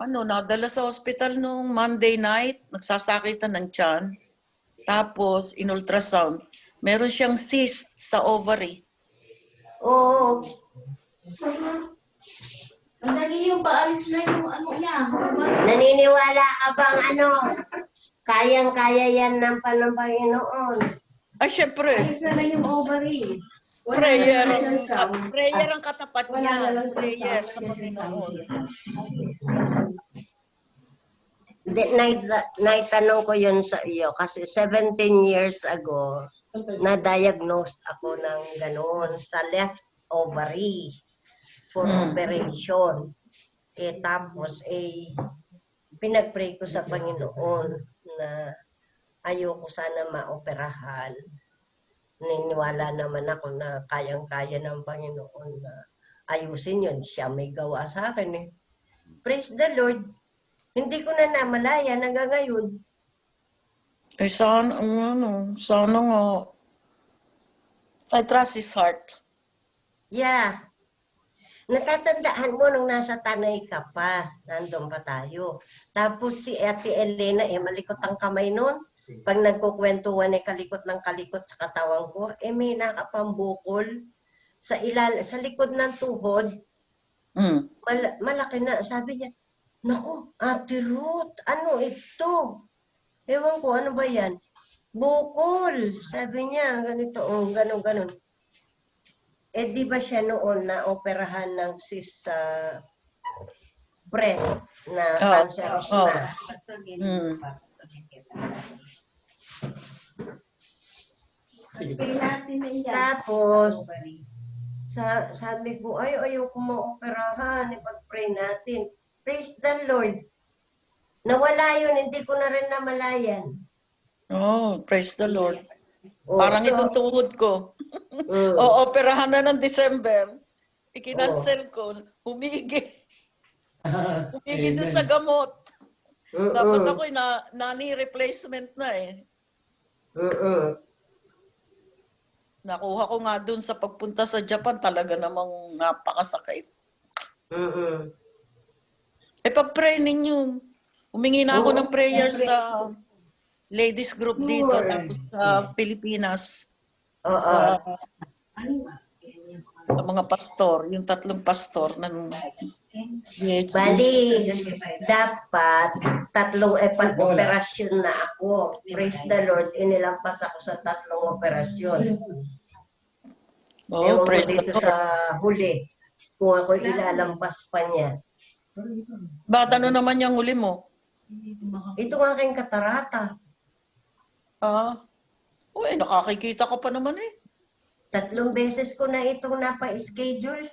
Nadala sa hospital nung Monday night, nagsasakitan ng tiyan. Tapos, in ultrasound, meron siyang cyst sa ovary. Oo. Madali yung paalis na yung ano niya. Naniniwala ka bang kayang-kaya yan ng Panginoon? Ay, syempre. Alis na lang yung ovary. Prayer ang katapat niya. Wala Prayer sa Panginoon. Naitanong ko yun sa iyo kasi 17 years ago, na-diagnosed ako ng gano'n sa left ovary for operation. Tapos, pinag-pray ko sa Panginoon na ayoko sana maoperahan. Niniwala naman ako na kayang-kaya ng Panginoon na ayusin yun. Siya may gawa sa akin eh. Praise the Lord. Hindi ko na namalaya hanggang ngayon. Eh, sana nga. I trust his heart. Yeah. Natatandaan mo nung nasa Tanay ka pa, nandun pa tayo. Tapos si Ate Elena, malikot ang kamay nun. Pag nagkukwentuhan kalikot ng kalikot sa katawan ko, may nakapambukol sa likod ng tuhod. Malaki na. Sabi niya, naku, Ate Ruth, ano ito? Ewan ko, ano ba yan? Bukol. Sabi niya, ganito, ganon. Di ba siya noon na operahan ng cyst sa breast na cancerous na? Tapos, sabi ko, ayoko maoperahan, ipag-pray natin. Praise the Lord. Nawala yun, hindi ko na rin namalayan. Oh, praise the Lord. Parang itong tuhod ko. Operahan na ng December. Ikinansel ko. Humigi. Humigi doon sa gamot. Dapat ako nani replacement na eh. Nakuha ko nga doon sa pagpunta sa Japan, talaga namang napakasakit. Pag-pray ninyo. Humingi na ako ng prayer sa ladies group dito, tapos sa Pilipinas. Sa mga pastor, yung 3 pastor ng Bali, dapat 3 operasyon na ako. Praise the Lord, inilampas ako sa 3 operasyon. Ewan ko dito sa huli, kung ako ilalampas pa niya. Ba't ano naman yung huli mo? Ito ang aking katarata. Nakakikita ko pa naman eh. 3 beses ko na itong napa-schedule.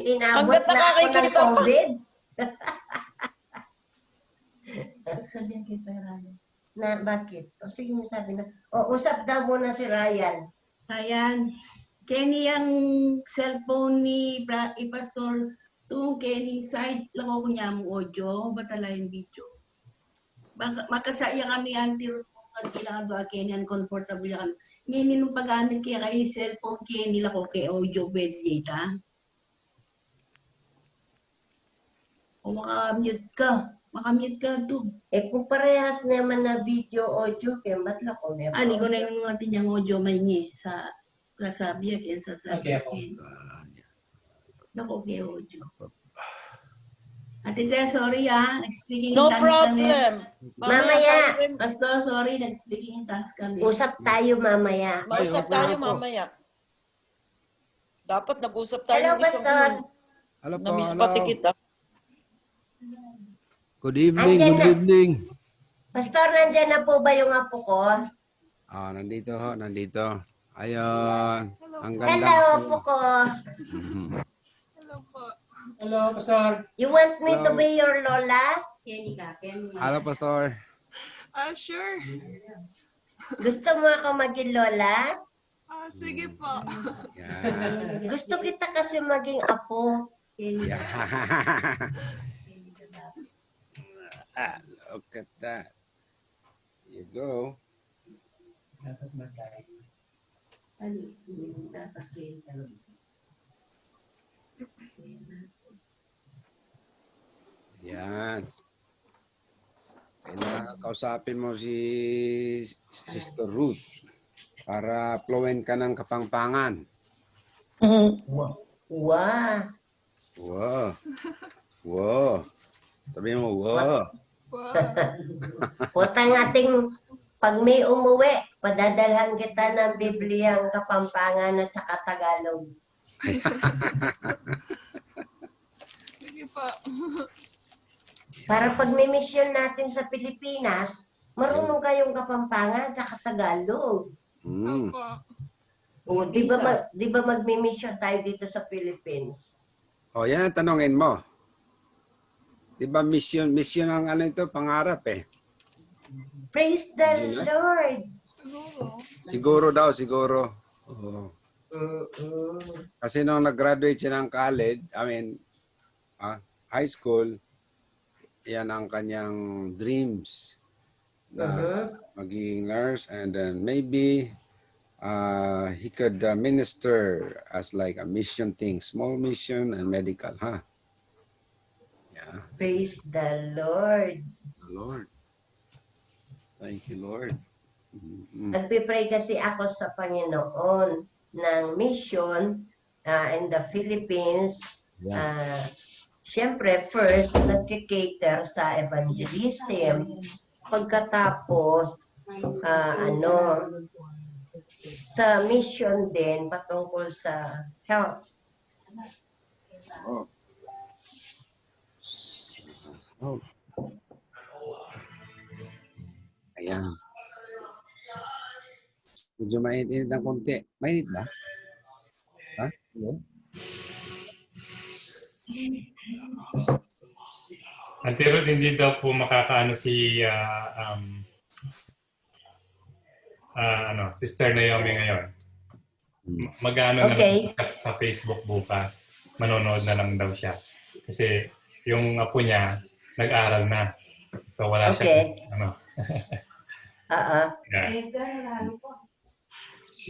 Inabot na ako ng COVID. Sabihan kay Ryan. Na bakit? Sige, sabi na. Usap daw muna si Ryan. Ryan, Kenny ang cellphone ni Pastor tung Kenny side lako ko niya mo audio, batala yung video. Makasaya kami anti kailangan ba Kenny uncomfortable yan. Ngini nung pag-anit kaya kay cellphone Kenny lako kay audio bedjeta. O makamute ka to. Kung parehas naman na video audio, kaya matla ko na. Ani ko na yung mga tinyang audio may ngi sa sabi yan sa sabi. Nako kay audio. Ate Tia, sorry nag-speaking No in tongues problem. Mamaya. Pastor, sorry, nag-speaking in tongues kami. Usap tayo mamaya. Mausap tayo mamaya. Dapat nag-usap tayo. Hello, Pastor. Hello po, Na-miss pati kita. Good evening. Pastor, nandyan na po ba yung apo ko? Nandito. Ayun. Ang ganda. Hello, apo ko. Hello po. Hello, Pastor. You want me to be your lola? Hello, Pastor. Sure. Gusto mo ako maging lola? Sige po. Yeah. Gusto kita kasi maging apo. Yeah. Look at that. Here you go. Yan. Kailangan kausapin mo si Sister Ruth para fluent ka ng Kapampangan. Wow. Wow. Wow. Wow. Sabi mo, wow. Wow. Putang ating pag may umuwi, padadalhan kita ng Bibliyang Kapampangan at saka Tagalog. Sige po. Para pag may mission natin sa Pilipinas, marunong kayong Kapampangan at saka Tagalog. Mm. Opo. O, di ba magmi-mission tayo dito sa Philippines? O, yan ang tanongin mo. Di ba mission ang ano ito, pangarap eh. Praise the Lord! Siguro. Siguro. Oo. Kasi nung nag-graduate siya ng college, high school, yan ang kanyang dreams na maging nurse, and then maybe he could minister as like a mission thing, small mission and medical, huh? Yeah, Praise the Lord! Lord. Thank you, Lord. Mhm. Nagpipray kasi ako sa Panginoon ng mission in the Philippines. Siyempre, first, nagkikater sa evangelism. Pagkatapos, sa mission din patungkol sa health. Oh. Ayan. Medyo mainit ng konti. Mainit ba? Ha? Hello? Antero, hindi daw po makakaano si Sister Naomi ngayon. Mag-ano na lang sa Facebook bukas. Manonood na lang daw siya. Kasi yung apo niya, nag-aral na. So wala siya. Yeah.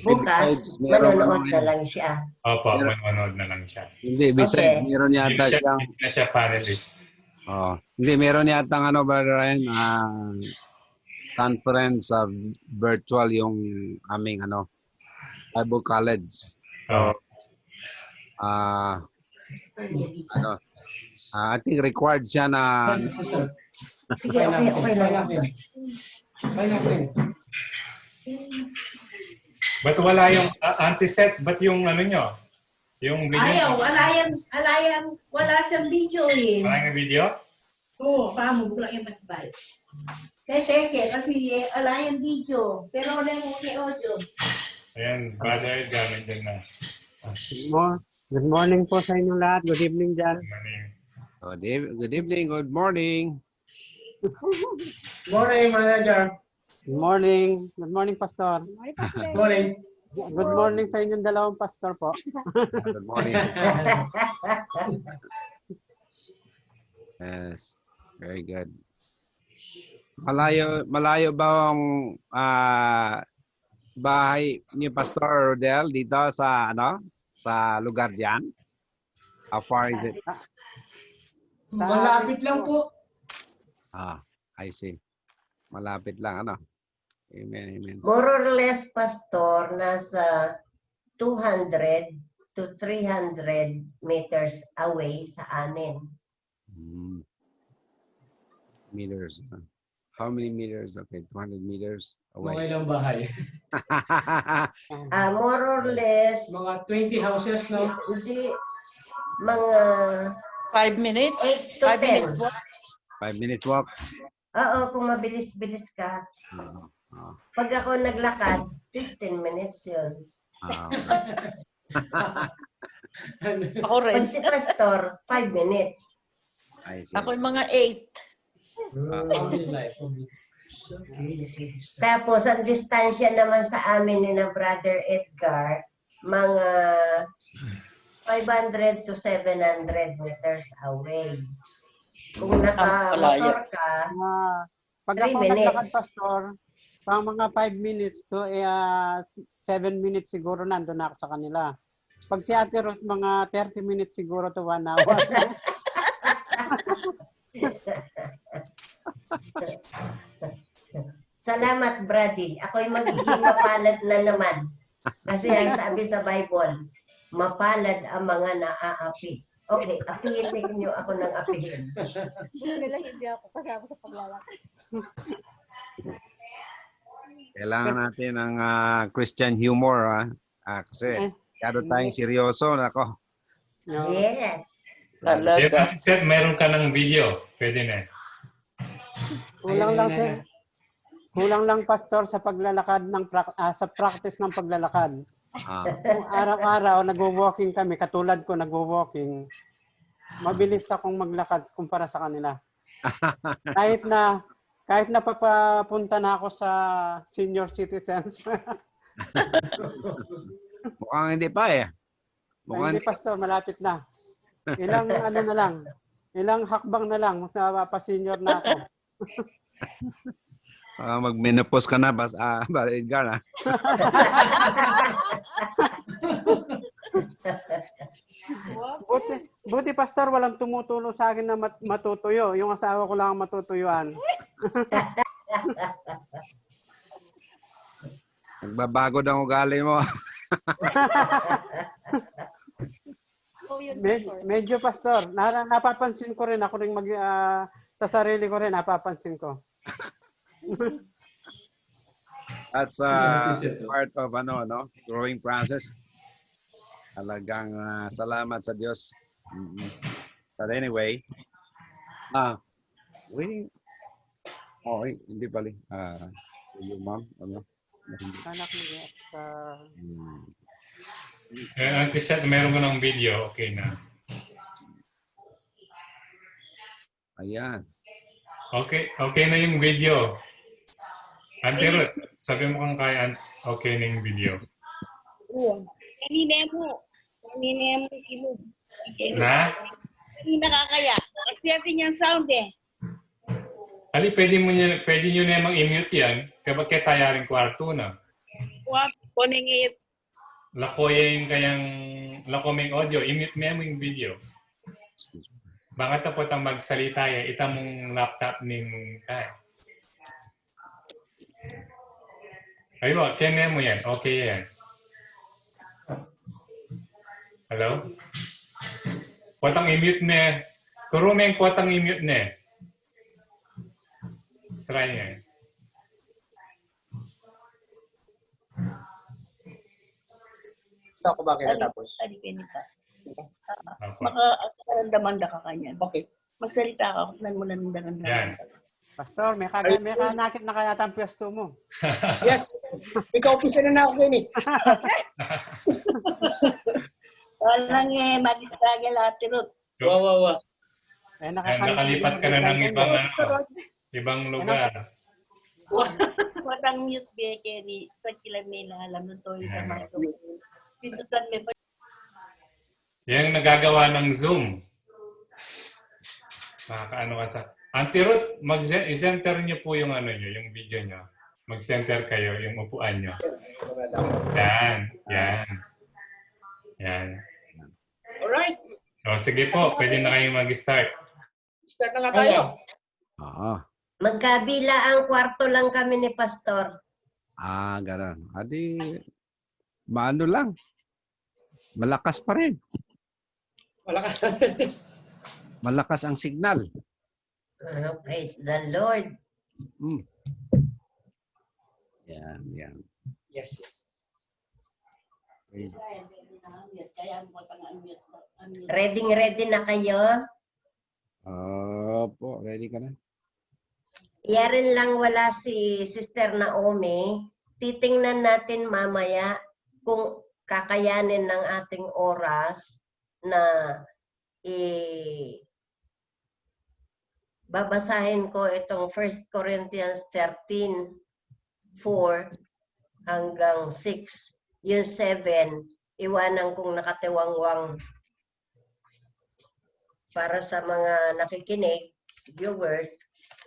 Bukas, manonood na lang siya. Opo, manonood na lang siya. Hindi, besides, meron yata siyang... Hindi na siya panelist. Hindi, meron yata Brother Ryan, conference virtual yung aming Bible College. So, I think required siya na... Sige, okay lang. Ba't wala yung anti-set? Ba't yung nyo? Yung video? Ayaw, wala siyang video eh. Wala yung video? Oo, pamo, wala yung basbal. Kasi wala yung video. Pero wala yung audio. Ayan, Brother Edgar, nandiyan na. Good morning po sa inyong lahat. Good evening dyan. Good evening, good morning. Morning, Manager. Good morning. Good morning, Pastor. Good morning. Good morning sa inyong dalawang pastor po. Good morning. Yes, very good. Malayo ba ang bahay ni Pastor Rodel dito sa sa lugar diyan? How far is it? Malapit lang po. I see. Malapit lang Amen, amen. More or less, Pastor, nasa 200 to 300 meters away sa amin. Meters. How many meters? Okay, 200 meters away. Mga ilang bahay? More or less, Mga 20 houses, no? hindi, mga 5 minutes? 8 to 5 minutes 10. walk? 5 minutes walk. Oo, kung mabilis-bilis ka. Pag ako naglakad, 15 minutes yun. Ako rin. Pag si Pastor, 5 minutes. I see. Ako yung mga 8. Tapos, ang distansya naman sa amin ni na Brother Edgar, mga 500 to 700 meters away. Kung naka-motor ka, Pag 3 ako minutes. naglakad, Pastor, pang mga 5 minutes to 7 minutes siguro nandun na ako sa kanila. Pag si Ate Ruth, mga 30 minutes siguro to 1 hour. Salamat, Brady. Ako'y magiging mapalad na naman. Kasi ang sabi sa Bible, mapalad ang mga naaapi. Okay, apihin niyo ako ng apihin. Buti nila hindi ako kasama sa paglalakad. Kailangan natin ng Christian humor. Kasi kado tayong seryoso. Nako. No. Yes. Talaga. Sir, meron ka ng video. Pwede na. Kulang lang sir. Kulang lang pastor sa paglalakad sa practice ng paglalakad. Kung araw-araw nagwo-walking kami, katulad ko nagwo-walking, mabilis akong maglakad kumpara sa kanila. Kahit na papapunta na ako sa senior citizens. Mukhang hindi pa eh. Mukhang Hindi pastor, malapit na. Ilang ano na lang, ilang hakbang na lang, mapa-senior na ako. mag-menopause ka na, Edgar na. Buti pastor, walang tumutulong sa akin na matutuyo. Yung asawa ko lang ang matutuyuan. Nagbabago daw ang ugali mo. Medyo pastor, napapansin ko rin, ako rin sa sarili ko rin, napapansin ko. That's part of growing process. Talagang salamat sa Diyos. But anyway, hindi pala. Yung mom, Anak niya sa... Auntie Seth, meron ka ng video. Okay na. Ayan. Okay na yung video. Auntie Ruth, sabi mo kung kaya okay na yung video. Kanina mo kilog. Na? Hindi nakakaya. Kasi natin yung sound eh. Ali, pwede nyo namang i-mute yan. Kaya tayo rin kwarto na. Kuning it. Lakomeng audio. I-mute mo yung video. Baka tapos ang magsalita yan, itamong laptop ning guys. Ayun, kaya mo yan. Okay yan. Hello? Kuwatang i-mute na. Turo mo yung kuwatang i-mute na. Try niya. Ako ba kaya tapos? Makaramdaman ka kanyan. Okay. Magsalita ka, kusnan mo lang ng Yan. Pastor, may nakit na kaya ang pwesto mo. Yes. Ikaw pisa na ako ganyan. Walang mag-struggle Ate Ruth. Wow. Nakalipat ka na ng ibang lugar. Walang mute beke ni sa kilang nila alam nung to yung kamay ko. Pindutan may pa. Yan nagagawa ng Zoom. Nakakaano ka sa... Auntie Ruth, mag-center niyo po yung yung video niyo. Mag-center kayo, yung upuan niyo. Yan. Alright. O, sige po, pwede na kayong mag-start. Start na nga tayo. Magkabila ang kwarto lang kami ni Pastor. Ganun. Adi, maano lang. Malakas pa rin. Malakas ang signal. Praise the Lord. Yan. Yes. Praise. Ready na kayo? Opo, ready ka na? Yarin lang wala si Sister Naomi. Titingnan natin mamaya kung kakayanin ng ating oras na babasahin ko itong 1 Corinthians 13:4 hanggang 6. Yung 7, iwanan kong nakatiwangwang para sa mga nakikinig, viewers,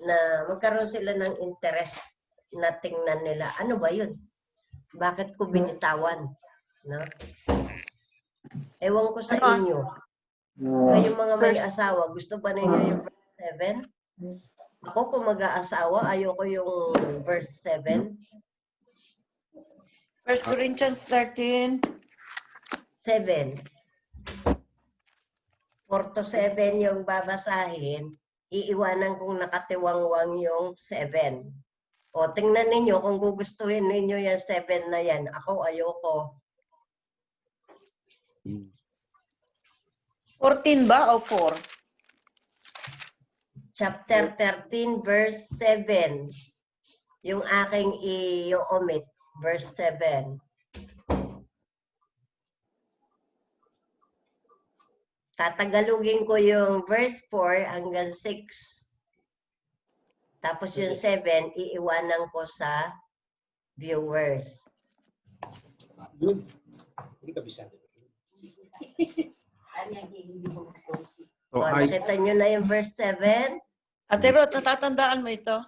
na magkaroon sila ng interest na tingnan nila. Ano ba yun? Bakit ko binitawan? No? Ewan ko sa inyo. Kayong mga may asawa, gusto ba ninyo yung 7? Ako kung mag-aasawa, ayoko yung verse 7. 1 Corinthians 13. 7. 4 to 7 yung babasahin, iiwanan kong nakatiwangwang yung 7. O, tingnan ninyo kung gugustuhin ninyo yung 7 na yan. Ako, ayoko. 14 ba o 4? Chapter 13, verse 7. Yung aking i-omit, verse 7. Tatagalugin ko yung verse 4 hanggang 6. Tapos yung 7, iiwanan ko sa viewers. Good. Hindi ka bisado. So, O, nakita nyo na yung verse 7? Ate Ruth, natatandaan mo ito?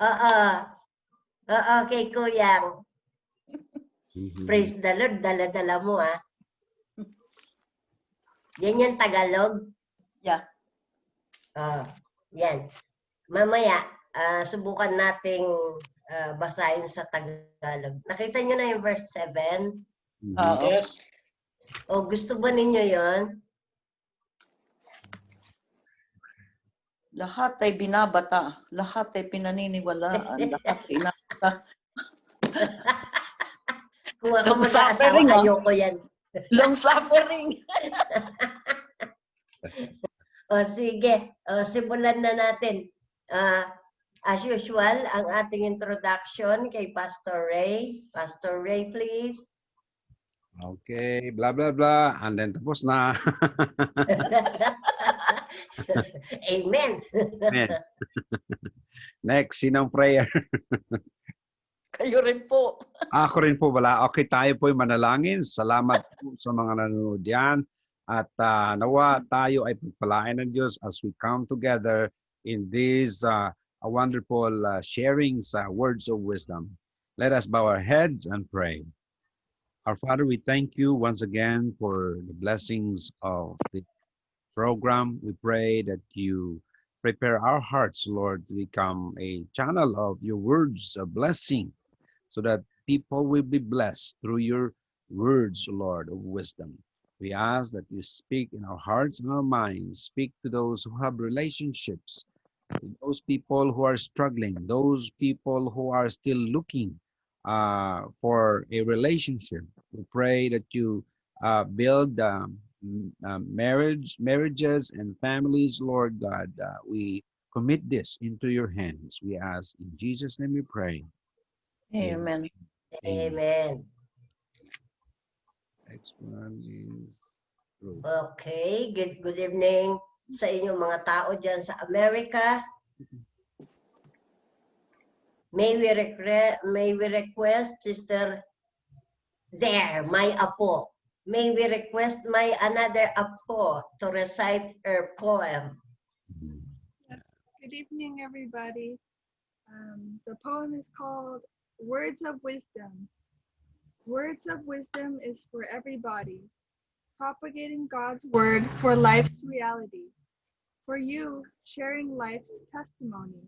Oo. Oo, kay Kuyang. Praise the Lord, dala-dala mo ah. Yan yung Tagalog? Yeah. Yan. Mamaya, subukan nating basahin sa Tagalog. Nakita nyo na yung verse 7? Oo. Yes. O gusto ba ninyo yon? Lahat ay binabata. Lahat ay pinaniniwalaan. Lahat ay inabata. Kung ako Long mag-aasawa, suffering, ah. ayoko yan. Long suffering. O sige, simulan na natin. As usual, ang ating introduction kay Pastor Ray. Pastor Ray, please. Okay, blah, blah, blah. And then tapos na. Amen. Amen. Next, sinong prayer? Kayo rin po. Ako rin po, wala. Okay, tayo po manalangin. Salamat po sa mga nanonood yan. At nawa tayo ay pagpalain ng Diyos as we come together in these wonderful sharings, words of wisdom. Let us bow our heads and pray. Our Father, we thank you once again for the blessings of the program. We pray that you prepare our hearts, Lord, to become a channel of your words of blessing so that people will be blessed through your words, Lord, of wisdom. We ask that you speak in our hearts and our minds, speak to those who have relationships, to those people who are struggling, those people who are still looking for a relationship. We pray that you build marriages and families, Lord God. We commit this into your hands. We ask in Jesus' name we pray. Amen. Amen. Next one is Ruth. Okay, good evening sa inyong mga tao dyan sa Amerika. May we request Sister there, my apo. May we request my another apo to recite her poem. Good evening, everybody. The poem is called Words of Wisdom. Words of wisdom is for everybody, propagating God's word for life's reality. For you, sharing life's testimony,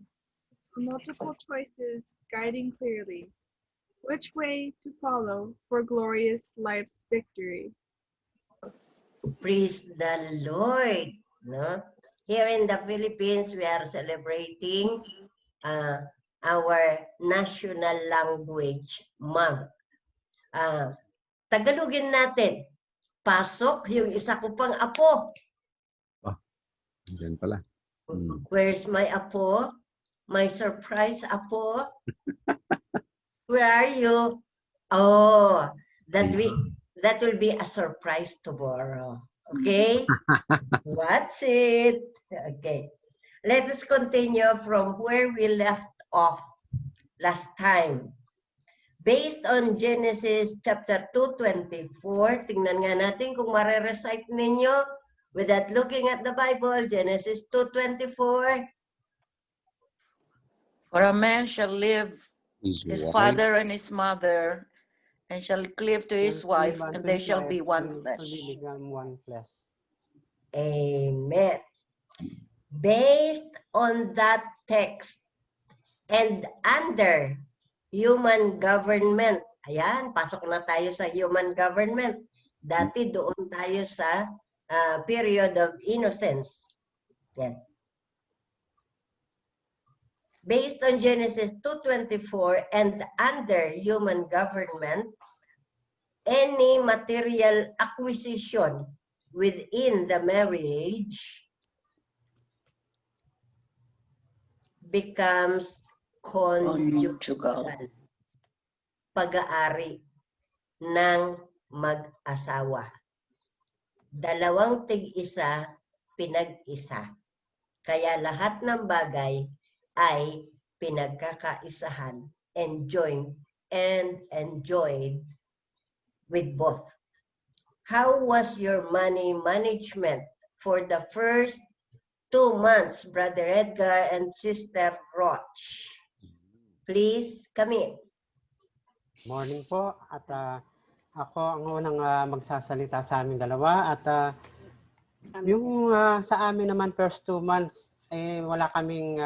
multiple choices guiding clearly, which way to follow for glorious life's victory. Praise the Lord. No? Here in the Philippines, we are celebrating our national language month. Tagalogin natin. Pasok yung isa ko pang apo. Diyan pala. Where's my apo? My surprise apo? Where are you? Oh, that will be a surprise tomorrow. Okay? Watch it. Okay. Let us continue from where we left off last time. Based on Genesis chapter 2:24, tingnan nga natin kung marirecite ninyo without looking at the Bible. Genesis 2:24. For a man shall leave his father and his mother, and shall cleave to his wife, and they shall be one flesh. One flesh. Amen. based on that text and under human government. Ayan, pasok na tayo sa human government. Dati doon tayo sa period of innocence. Yan. Based on Genesis 2:24 and under human government, any material acquisition within the marriage becomes conjugal. Pag-aari ng mag-asawa. Dalawang tig-isa, pinag-isa. Kaya lahat ng bagay ay pinagkakaisahan, enjoyed with both. How was your money management for the first 2 months, Brother Edgar and Sister Roch? Please come in. Morning po. At ako ang unang magsasalita sa aming dalawa. At yung sa amin naman first 2 months, wala kaming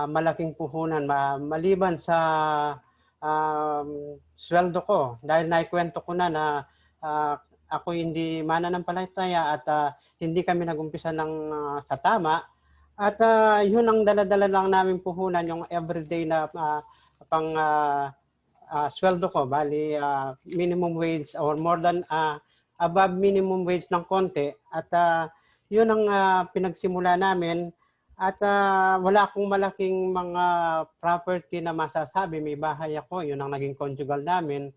malaking puhunan maliban sa sweldo ko. Dahil naikwento ko na ako hindi mananampalataya at hindi kami nagumpisa ng sa tama. At yun ang daladala lang namin puhunan, yung everyday na pang sweldo ko. Bali, minimum wage or more than above minimum wage ng konti. At yun ang pinagsimula namin. At wala akong malaking mga property na masasabi. May bahay ako, yun ang naging conjugal namin.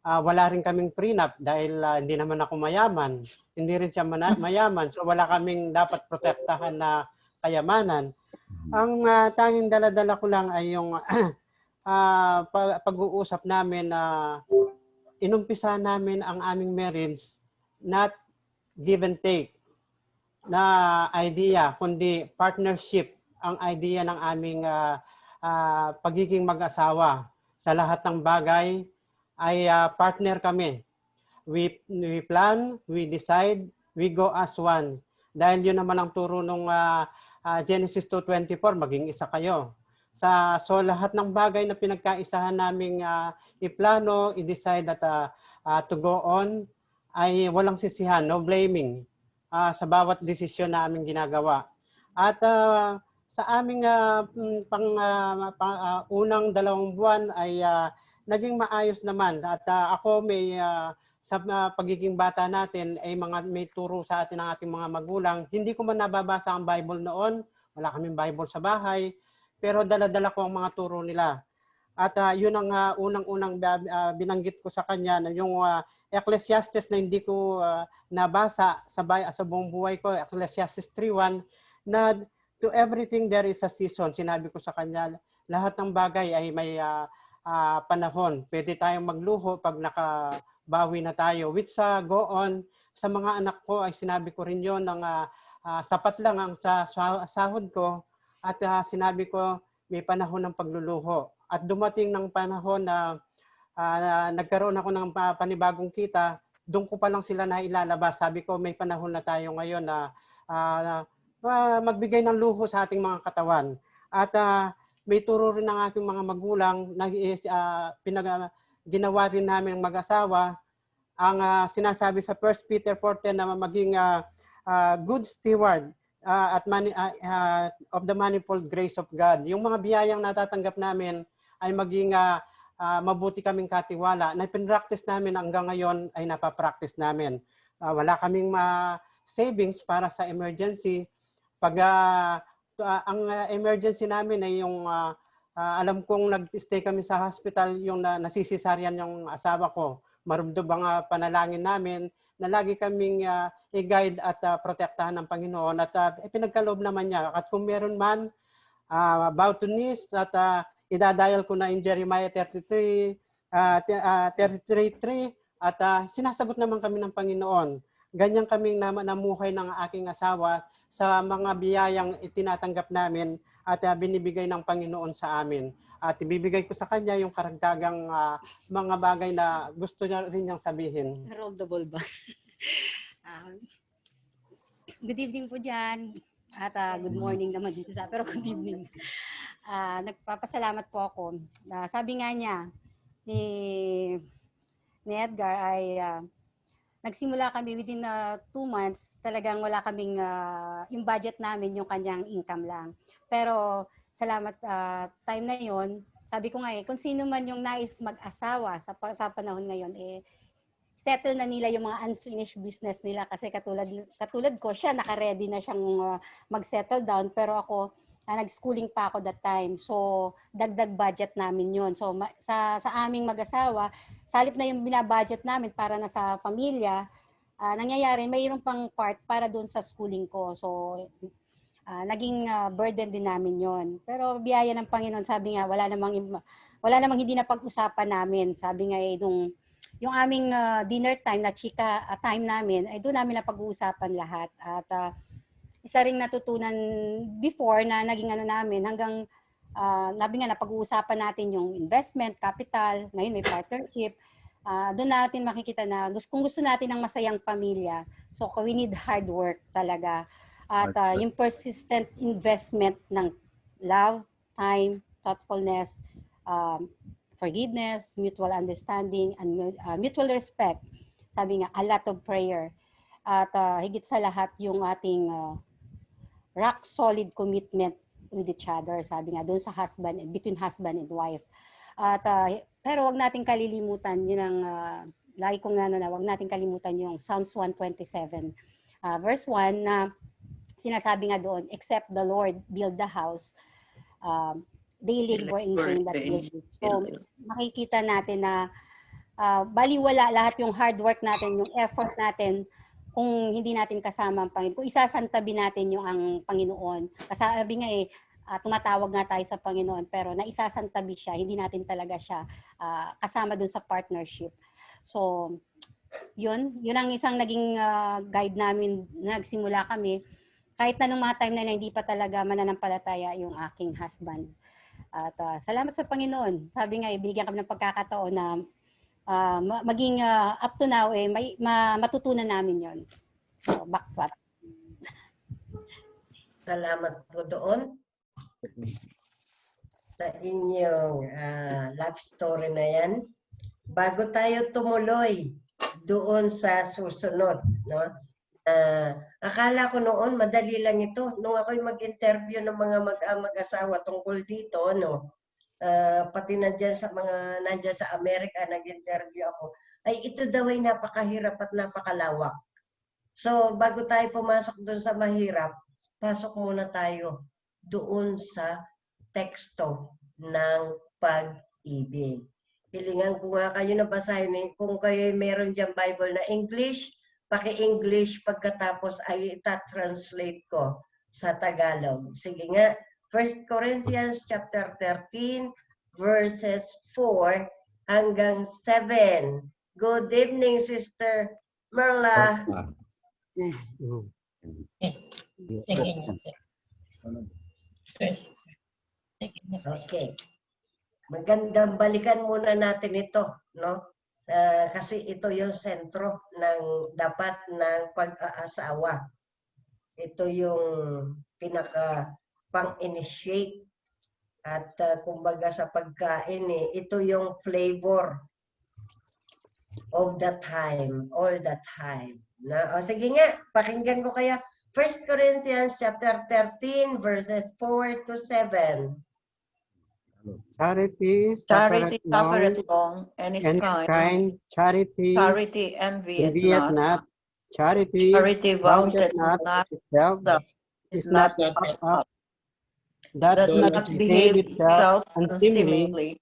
Wala rin kaming prenup dahil hindi naman ako mayaman. Hindi rin siya mayaman. So wala kaming dapat protektahan na kayamanan. Ang tanging dala-dala ko lang ay yung pag-uusap namin na inumpisa namin ang aming marriage not give and take na idea, kundi partnership ang idea ng aming pagiging mag-asawa. Sa lahat ng bagay ay partner kami. We plan, we decide, we go as one. Dahil yun naman ang turo ng Genesis 2:24, maging isa kayo. So lahat ng bagay na pinagkaisahan naming iplano, i-decide at to go on, ay walang sisihan, no blaming. Sa bawat desisyon na aming ginagawa. At sa aming unang 2 buwan ay naging maayos naman. At ako sa pagiging bata natin ay may turo sa atin ng ating mga magulang. Hindi ko man nababasa ang Bible noon. Wala kaming Bible sa bahay. Pero dala-dala ko ang mga turo nila. At yun ang unang-unang binanggit ko sa kanya na yung Ecclesiastes na hindi ko nabasa sa buong buhay ko, Ecclesiastes 3:1, na to everything there is a season. Sinabi ko sa kanya, lahat ng bagay ay may panahon. Pwede tayong magluho pag nakabawi na tayo. Which go on, sa mga anak ko ay sinabi ko rin yun ng sapat lang ang sahod ko at sinabi ko may panahon ng pagluluho. At dumating ng panahon na nagkaroon ako ng panibagong kita, doon ko pa lang sila na ilalabas. Sabi ko, may panahon na tayo ngayon na magbigay ng luho sa ating mga katawan. At may turo rin ng aking mga magulang na ginawa rin namin mag-asawa. Ang sinasabi sa 1 Peter 4:10 na maging good steward of the manifold grace of God. Yung mga biyayang natatanggap namin ay maging mabuti kaming katiwala na pinractice namin hanggang ngayon ay napapractice namin. Wala kaming savings para sa emergency. Pag ang emergency namin ay yung alam kong nag-stay kami sa hospital yung nasisisaryan yung asawa ko. Marumdob ang panalangin namin na lagi kaming i-guide at protektahan ng Panginoon at pinagkaloob naman niya. At kung meron man, bow to knees at idadial ko na in Jeremiah 33:3 at sinasagot naman kami ng Panginoon. Ganyan kaming namuhay ng aking asawa sa mga biyayang itinatanggap namin at binibigay ng Panginoon sa amin. At ibibigay ko sa kanya yung karagdagang mga bagay na gusto niya rin niyang sabihin. Roll the ball ba? Good evening po dyan. At good morning naman dito sa, pero good evening. Nagpapasalamat po ako. Sabi nga niya ni Edgar ay nagsimula kami within 2 months, talagang wala kaming, yung budget namin, yung kanyang income lang. Pero salamat time na yon, sabi ko nga kung sino man yung nais mag-asawa sa panahon ngayon, settle na nila yung mga unfinished business nila kasi katulad ko, siya naka-ready na siyang mag-settle down, pero ako nag-schooling pa ako that time. So dagdag budget namin yun. So sa aming mag-asawa, salip na yung binabudget namin para na sa pamilya, nangyayari mayroon pang part para doon sa schooling ko. So naging burden din namin yon. Pero biyaya ng Panginoon, sabi nga wala namang hindi na pag-usapan namin. Sabi nga yung aming dinner time na chika time namin, ay doon namin na pag-uusapan lahat. At isa ring natutunan before na naging namin hanggang nabi nga napag-uusapan natin yung investment, capital, ngayon may partnership. Doon natin makikita na kung gusto natin ng masayang pamilya, so we need hard work talaga. At yung persistent investment ng love, time, thoughtfulness, forgiveness, mutual understanding, and mutual respect. Sabi nga, a lot of prayer. At higit sa lahat yung ating rock solid commitment with each other. Sabi nga doon sa between husband and wife. At pero wag nating kalilimutan yun ang lagi kong wag nating kalimutan yung Psalms 127 verse 1 na sinasabi nga doon, except the Lord build the house, they labor in vain that build it. So makikita natin na baliwala lahat yung hard work natin, yung effort natin, kung hindi natin kasama ang Panginoon, kung isasantabi natin yung ang Panginoon. Kasi sabi nga tumatawag nga tayo sa Panginoon, pero naisasantabi siya, hindi natin talaga siya kasama dun sa partnership. So, yun ang isang naging guide namin, nagsimula kami, kahit na nung mga time na hindi pa talaga mananampalataya yung aking husband. At salamat sa Panginoon. Sabi nga, binigyan kami ng pagkakataon na maging up to now, matutunan namin yon. So, backflap. Salamat po doon sa inyong love story na yan. Bago tayo tumuloy doon sa susunod, no? Akala ko noon madali lang ito. Nung ako'y mag-interview ng mga mag-asawa tungkol dito, no? Pati nandyan sa Amerika, nag-interview ako, ay ito daw ay napakahirap at napakalawak. So, bago tayo pumasok doon sa mahirap, pasok muna tayo doon sa teksto ng pag-ibig. Hilingan ko nga kayo na basahin, kung kayo meron dyan Bible na English, paki-English pagkatapos ay ita-translate ko sa Tagalog. Sige nga, 1 Corinthians chapter 13 verses 4 hanggang 7. Good evening, Sister Merla. Okay. Magandang balikan muna natin ito, no? Kasi ito yung sentro ng dapat ng pag-aasawa. Ito yung pinaka pang-initiate at kumbaga sa pagkain ito yung flavor of the time, all the time. Sige nga, pakinggan ko kaya 1 Corinthians chapter 13 verses 4 to 7. Charity suffereth long and is kind. Charity envieth not. Charity vaunteth not itself, is not puffed up, doth not behave itself unseemingly,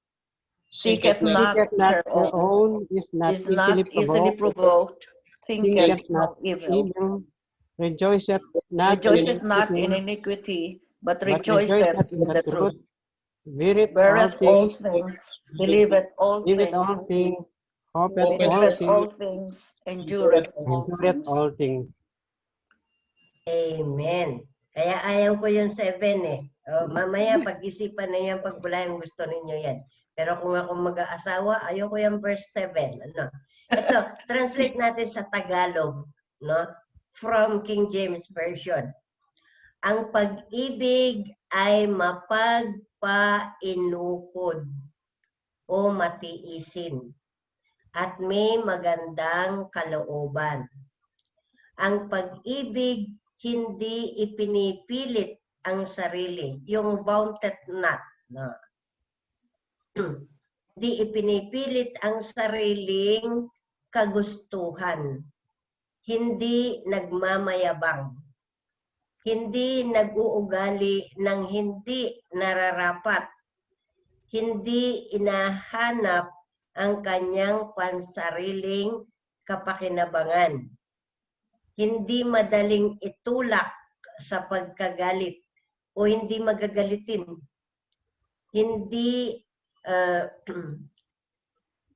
seeketh not her own, is not easily provoked, thinketh no evil, rejoiceth not in iniquity, but rejoiceth in the truth, beareth all things, believeth all things, hopeth all things, endureth all things. Amen. Kaya ayaw ko yung 7 mamaya pag-isipan na yan pag wala yung gusto ninyo yan. Pero kung ako mag-aasawa, ayaw ko yung verse 7. Ano? Ito, translate natin sa Tagalog, no? From King James Version. Ang pag-ibig ay mapagpainukod o matiisin at may magandang kalooban. Ang pag-ibig hindi ipinipilit ang sarili, yung wanted not. No. Hindi ipinipilit ang sariling kagustuhan. Hindi nagmamayabang. Hindi nag-uugali ng hindi nararapat. Hindi inahanap ang kanyang pansariling kapakinabangan. Hindi madaling itulak sa pagkagalit o hindi magagalitin. Hindi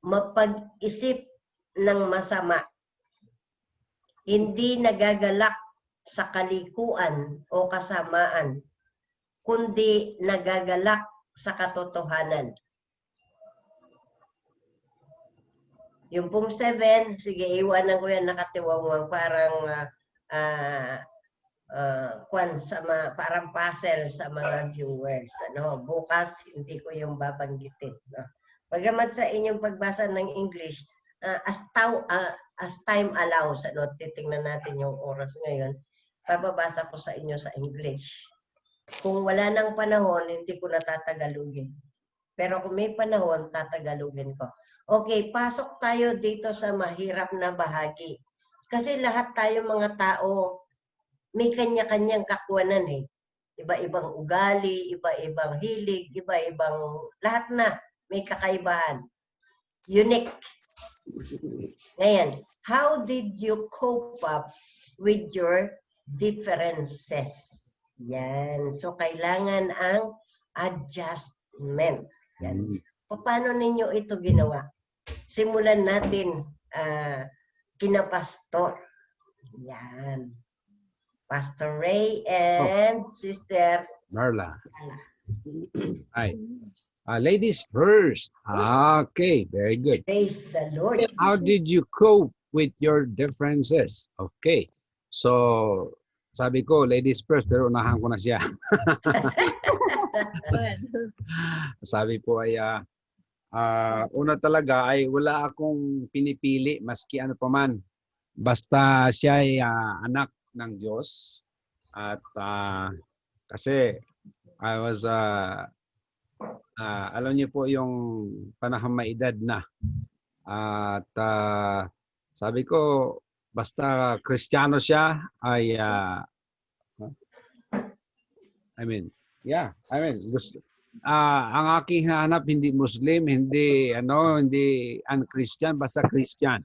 mapag-isip ng masama. Hindi nagagalak sa kalikuan o kasamaan, kundi nagagalak sa katotohanan. Yung pong 7, sige, iwanan ko yan, nakatiwangwang, parang parang puzzle sa mga viewers. Ano, bukas, hindi ko yung babanggitin. No? Bagamat sa inyong pagbasa ng English, as time allows, ano, titingnan natin yung oras ngayon, bababasa ko sa inyo sa English. Kung wala nang panahon, hindi ko natatagalugin. Pero kung may panahon, tatagalugin ko. Okay, pasok tayo dito sa mahirap na bahagi. Kasi lahat tayo mga tao, may kanya-kanyang kakuanan eh. Iba-ibang ugali, iba-ibang hilig, iba-ibang, lahat na may kakaibahan. Unique. Ngayon, how did you cope up with your differences? Yan. So, kailangan ang adjustment. Yan. Paano ninyo ito ginawa? Simulan natin kina Pastor. Yan. Pastor Ray and Sister Marla. Hi. Ladies first. Okay, very good. Praise the Lord. How did you cope with your differences? Okay. So, sabi ko, ladies first, pero unahan ko na siya. Sabi po ay, una talaga ay wala akong pinipili, maski ano pa man. Basta siya ay anak ng Diyos. At kasi I was, alam niyo po yung panahon may edad na. At sabi ko, basta Kristiyano siya ay ang aking hanap hindi Muslim, hindi un-Christian, basta Christian.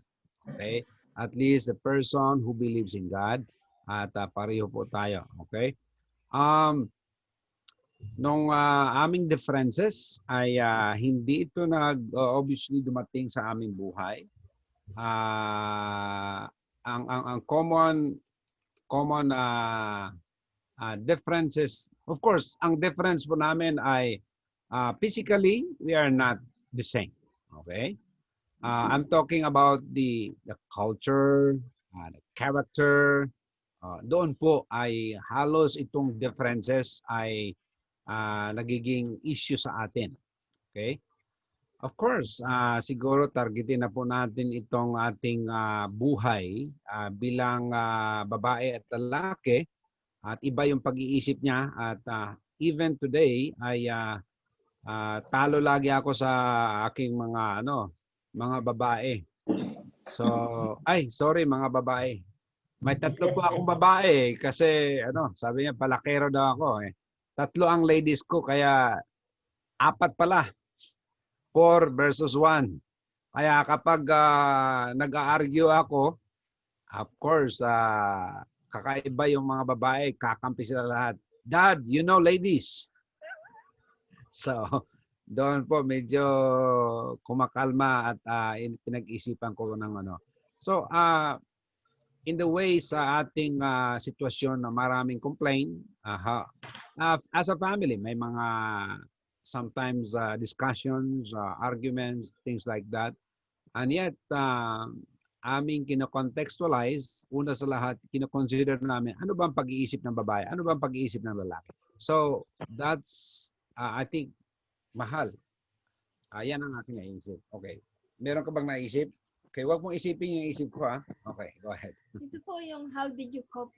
Okay? At least a person who believes in God at pareho po tayo. Okay? Nung aming differences ay hindi ito obviously dumating sa aming buhay. Ang common differences, of course, ang difference po namin ay physically we are not the same. Okay? I'm talking about the culture, the character. Doon po ay halos itong differences ay nagiging issue sa atin. Okay? Of course, siguro targetin na po natin itong ating buhay bilang babae at lalaki at iba yung pag-iisip niya at even today ay talo lagi ako sa aking mga babae. So, sorry mga babae. May 3 po akong babae kasi sabi niya palakero daw ako eh. 3 ang ladies ko kaya 4 pala. 4 versus 1. Kaya kapag nag-argue ako, of course, kakaiba yung mga babae, kakampi sila lahat. Dad, you know ladies. So, doon po medyo kumakalma at pinag-isipan ko ng So, in the way sa ating sitwasyon na maraming complaint, as a family, may mga sometimes discussions, arguments, things like that. And yet, aming kino-contextualize, una sa lahat, kino-consider namin, ano bang pag-iisip ng babae? Ano bang pag-iisip ng lalaki? So, that's, I think, mahal. Yan ang aking naisip. Okay. Meron ka bang naisip? Okay, wag mong isipin yung isip ko, ha? Okay, go ahead. Ito po yung how did you cope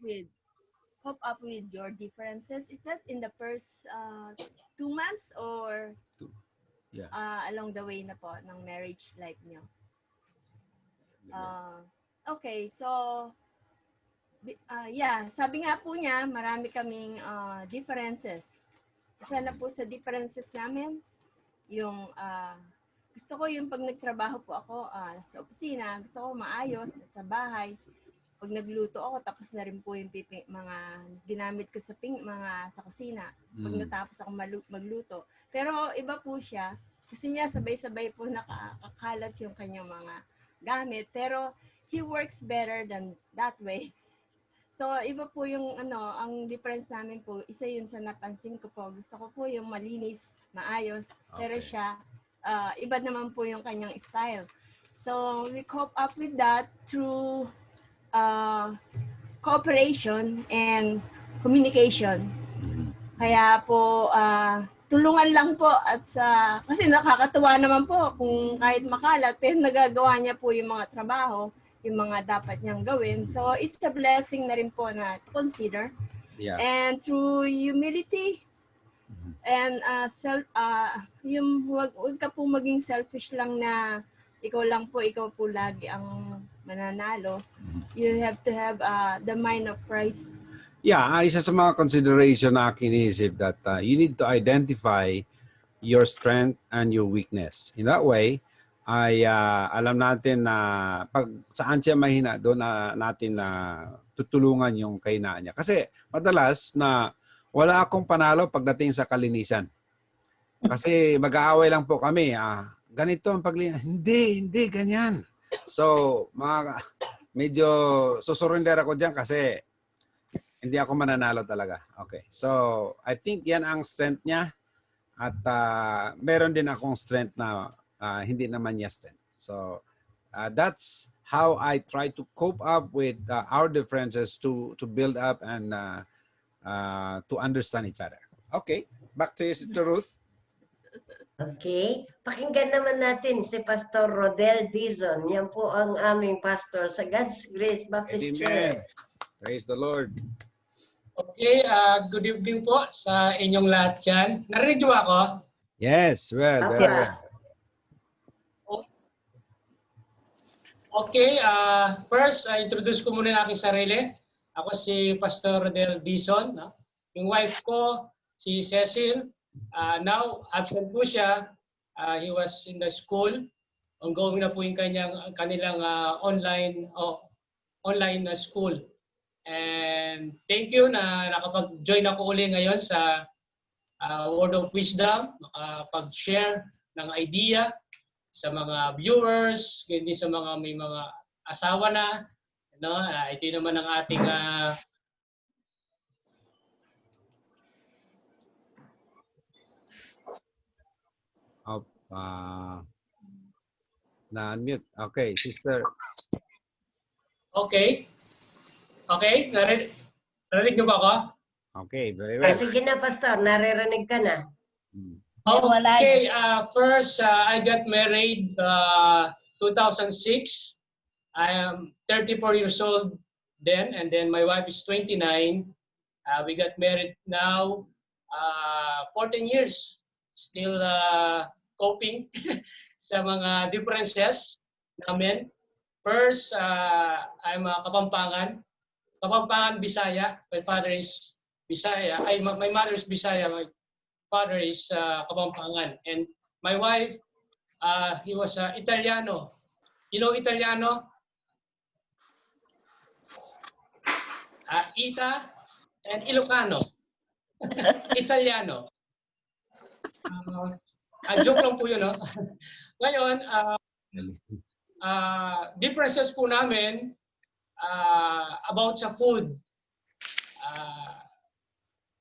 up with your differences? Is that in the first 2 months or Yeah. along the way na po ng marriage life nyo? Okay, so yeah, sabi nga po niya, marami kaming differences. Isa na po sa differences namin, yung gusto ko yung pag nagtrabaho po ako sa opisina, gusto ko maayos at sa bahay. Pag nagluto ako, tapos na rin po yung mga ginamit ko sa sa kusina. Pag natapos ako magluto. Pero iba po siya, kasi niya sabay-sabay po nakakalat yung kanyang mga gamit. Pero he works better than that way. So, iba po yung ang difference namin po, isa yun sa napansin ko po. Gusto ko po yung malinis, maayos. Pero siya, iba naman po yung kanyang style. So, we cope up with that through cooperation and communication. Kaya po, tulungan lang po at kasi nakakatuwa naman po kung kahit makalat, pero nagagawa niya po yung mga trabaho, yung mga dapat niyang gawin. So, it's a blessing na rin po na to consider. Yeah. And through humility and yung wag ka po maging selfish lang na ikaw po lagi ang mananalo. You have to have the mind of Christ. Yeah, isa sa mga consideration na kinisip that you need to identify your strength and your weakness. In that way, ay alam natin na pag saan siya mahina, doon natin na tutulungan yung kahinaan niya. Kasi madalas na wala akong panalo pagdating sa kalinisan. Kasi mag-aaway lang po kami. Ganito ang paglinis. Hindi, ganyan. So, medyo susurrender ako dyan kasi hindi ako mananalo talaga. Okay. So, I think yan ang strength niya. At meron din akong strength na hindi naman niya strength. So, that's how I try to cope up with our differences to build up and to understand each other. Okay. Back to you, Sister Ruth. Okay. Pakinggan naman natin si Pastor Rodel Dizon. Yan po ang aming pastor sa God's Grace Baptist Church. Praise the Lord. Okay, good evening po sa inyong lahat dyan. Narinig niyo ako? Yes, well, very well. Okay, first, introduce ko muna yung aking sarili. Ako si Pastor Rodel Dizon. Yung wife ko, si Cecil. Now, absent po siya. He was in the school. Ongoing na po yung kanilang online school. And thank you na nakapag-join ako uli ngayon sa Word of Wisdom, makapag-share ng idea sa mga viewers, hindi sa mga may mga asawa na. Ito naman ang ating na-unmute. Okay, sister. Okay. Okay, narinig niyo ba ako? Okay, very well. Sige na, Pastor. Naririnig ka na. Okay, first, I got married 2006. I am 34 years old then, and then my wife is 29. We got married now 14 years. Still coping sa mga differences namin. First, I'm a Kapampangan, Bisaya. My father is Bisaya. My mother is Bisaya. My father is Kapampangan. And my wife, he was Italiano. You know Italiano? Ita and Ilocano. Italiano. Joke lang po yun, no? Ngayon, differences po namin about sa food.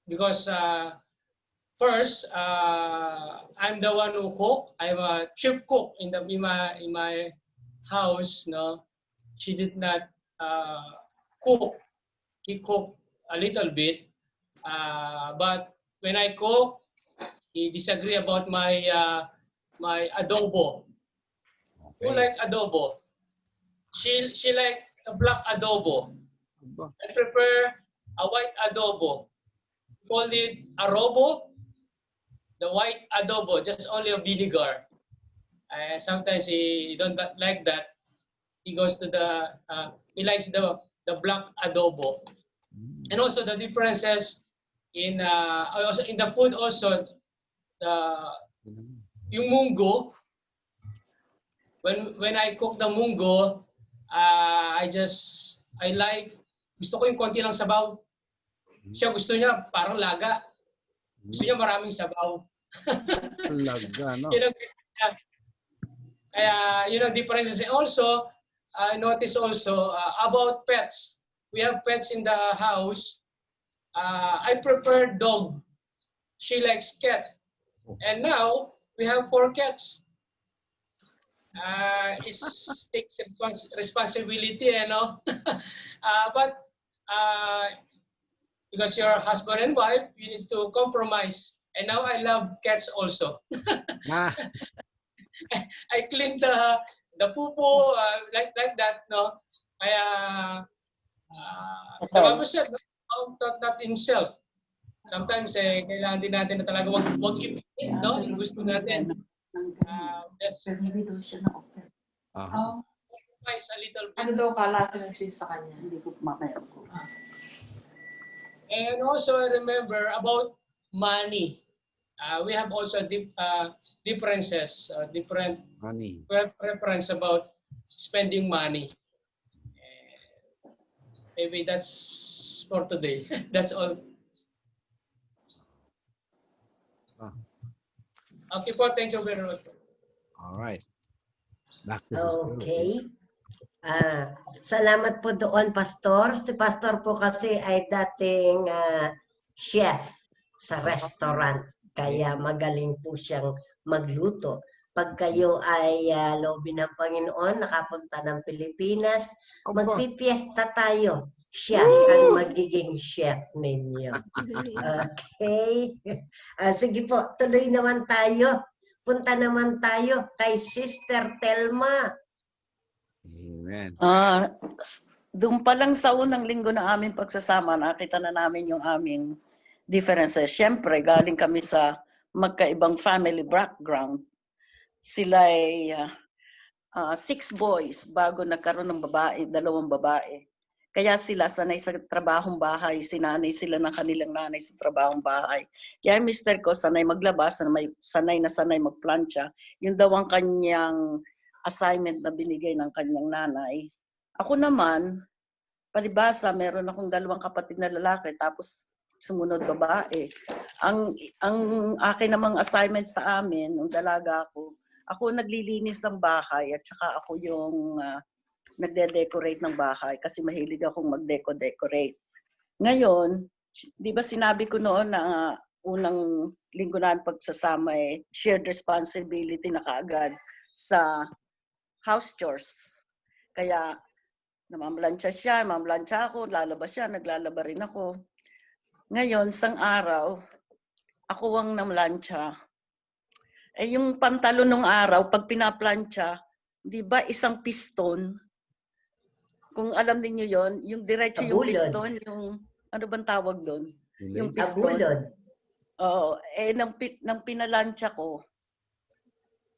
Because first, I'm the one who cook. I'm a chief cook in my house, no. she did not cook. He cooked a little bit, but when I cook, he disagree about my my adobo. Who like adobo? She like a black adobo. I prefer a white adobo. Call it arobo. The white adobo, just only a vinegar. Sometimes he don't like that. He goes to the he likes the black adobo. And also the differences in also in the food also yung munggo. When I cook the munggo, I like gusto ko yung konti lang sabaw. Siya gusto niya parang laga. Gusto niya maraming sabaw. Laga, no? Kaya differences. And also, I notice also about pets. We have pets in the house. I prefer dog. She likes cat. And now, we have 4 cats. It takes responsibility, you know. But because you're husband and wife, you need to compromise. And now I love cats also. I clean the pupo like that, no. Kaya the Bible said, not himself. Sometimes kailangan din natin na talaga wag ipilit, no? Yung gusto natin. Compromise a little bit. Ano daw kalasa ng sis sa kanya? Hindi ko mamaya ko. And also I remember about money. We have also differences, different preference about spending money. Maybe that's for today. That's all. Okay po, thank you very much. All right. Okay. Salamat po doon, Pastor. Si Pastor po kasi ay dating chef sa restaurant. Kaya magaling po siyang magluto. Pag kayo ay loobin ng Panginoon, nakapunta ng Pilipinas, magpipiesta tayo. Siya ang magiging chef ninyo. Okay? Sige po, tuloy naman tayo. Punta naman tayo kay Sister Telma. Amen. Doon pa lang sa unang linggo na aming pagsasama, nakita na namin yung aming differences. Siyempre, galing kami sa magkaibang family background. Sila ay 6 boys bago nagkaroon ng babae, 2 babae. Kaya sila sanay sa trabahong bahay, sinanay sila ng kanilang nanay sa trabahong bahay. Kaya mister ko sanay maglabas, sanay magplantsa. Yun daw ang kanyang assignment na binigay ng kanyang nanay. Ako naman, palibasa, meron akong 2 kapatid na lalaki, tapos sumunod babae. Ang akin namang assignment sa amin, nung dalaga ako naglilinis ng bahay at saka ako yung nagde-decorate ng bahay kasi mahilig akong mag-decorate. Ngayon, di ba sinabi ko noon na unang linggo namin pagsasama shared responsibility na kaagad sa house chores. Kaya namamlansya siya, mamlansya ako, lalaba siya, naglalaba rin ako. Ngayon, sang araw, ako ang namlansya. Yung pantalon ng araw, pag pinaplansya, di ba isang piston? Kung alam niyo yon, yung diretso yung piston, yung ano bang tawag doon? Yung piston. Oo, nang pinalansya ko,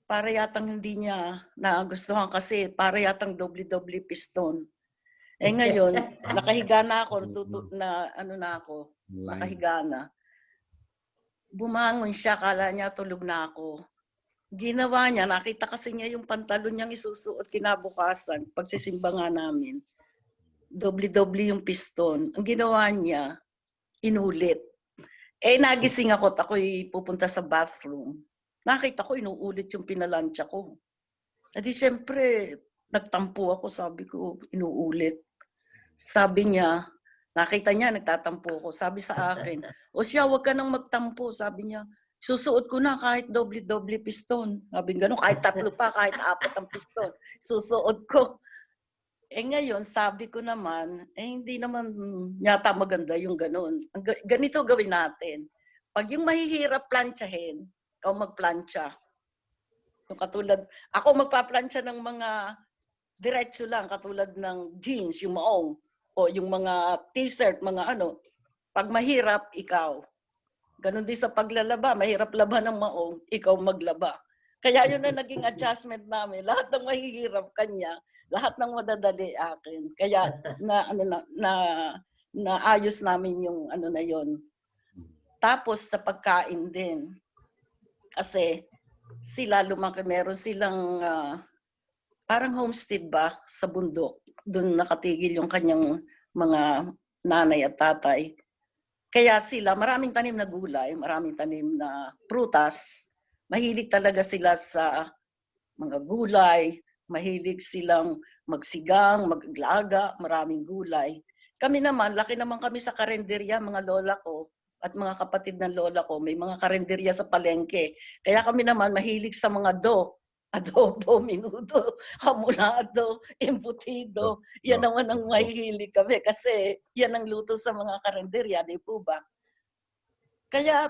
para yatang hindi niya nagustuhan kasi para yatang doble-doble piston. Ngayon, nakahiga na ako, nakahiga na. Bumangon siya, kala niya tulog na ako. Ginawa niya, nakita kasi niya yung pantalon niyang isusuot kinabukasan, pagsisimba nga namin. Doble-doble yung piston. Ang ginawa niya, inulit. Nagising ako at ako'y pupunta sa bathroom. Nakita ko, inuulit yung pinalansya ko. Di siyempre, nagtampo ako, sabi ko, inuulit. Sabi niya, nakita niya, nagtatampo ako. Sabi sa akin, o siya, huwag ka nang magtampo. Sabi niya, susuot ko na kahit doble-doble piston. Sabi gano'n, kahit 3 pa, kahit 4 ang piston. Susuot ko. Ngayon, sabi ko naman, hindi naman yata maganda yung ganun. Ganito gawin natin. Pag yung mahihirap plantsahin, ikaw magplantsa. Yung katulad, ako magpaplantsa ng mga diretso lang, katulad ng jeans, yung maong, o yung mga t-shirt, mga ano. Pag mahirap, ikaw. Ganon din sa paglalaba, mahirap laba ng maong, ikaw maglaba. Kaya yun na naging adjustment namin. Lahat ng mahihirap kanya, lahat ng madadali akin. Kaya naayos namin yung ano na yon. Tapos sa pagkain din. Kasi sila lumaki, meron silang parang homestead ba sa bundok. Doon nakatigil yung kanyang mga nanay at tatay. Kaya sila, maraming tanim na gulay, maraming tanim na prutas. Mahilig talaga sila sa mga gulay. Mahilig silang magsigang, maglaga, maraming gulay. Kami naman, laki naman kami sa karenderya, mga lola ko at mga kapatid ng lola ko. May mga karenderya sa palengke. Kaya kami naman mahilig sa mga adobo, minudo, hamulado, embutido. Yan naman ang mahihilig kami kasi yan ang luto sa mga karenderya, di po ba? Kaya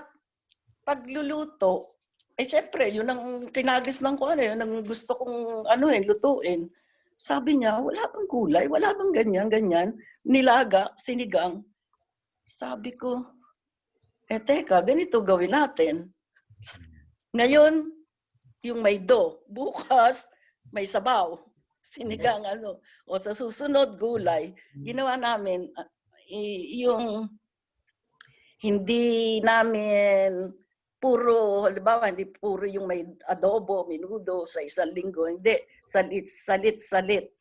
pagluluto, syempre, yun ang kinagis ng ko, yun ang gusto kong lutuin. Sabi niya, wala bang gulay, wala bang ganyan, nilaga, sinigang. Sabi ko, teka, ganito gawin natin. Ngayon, yung may bukas, may sabaw, sinigang, o sa susunod, gulay. Ginawa namin, yung hindi namin halimbawa, hindi puro yung may adobo, minudo sa isang linggo. Hindi, salit.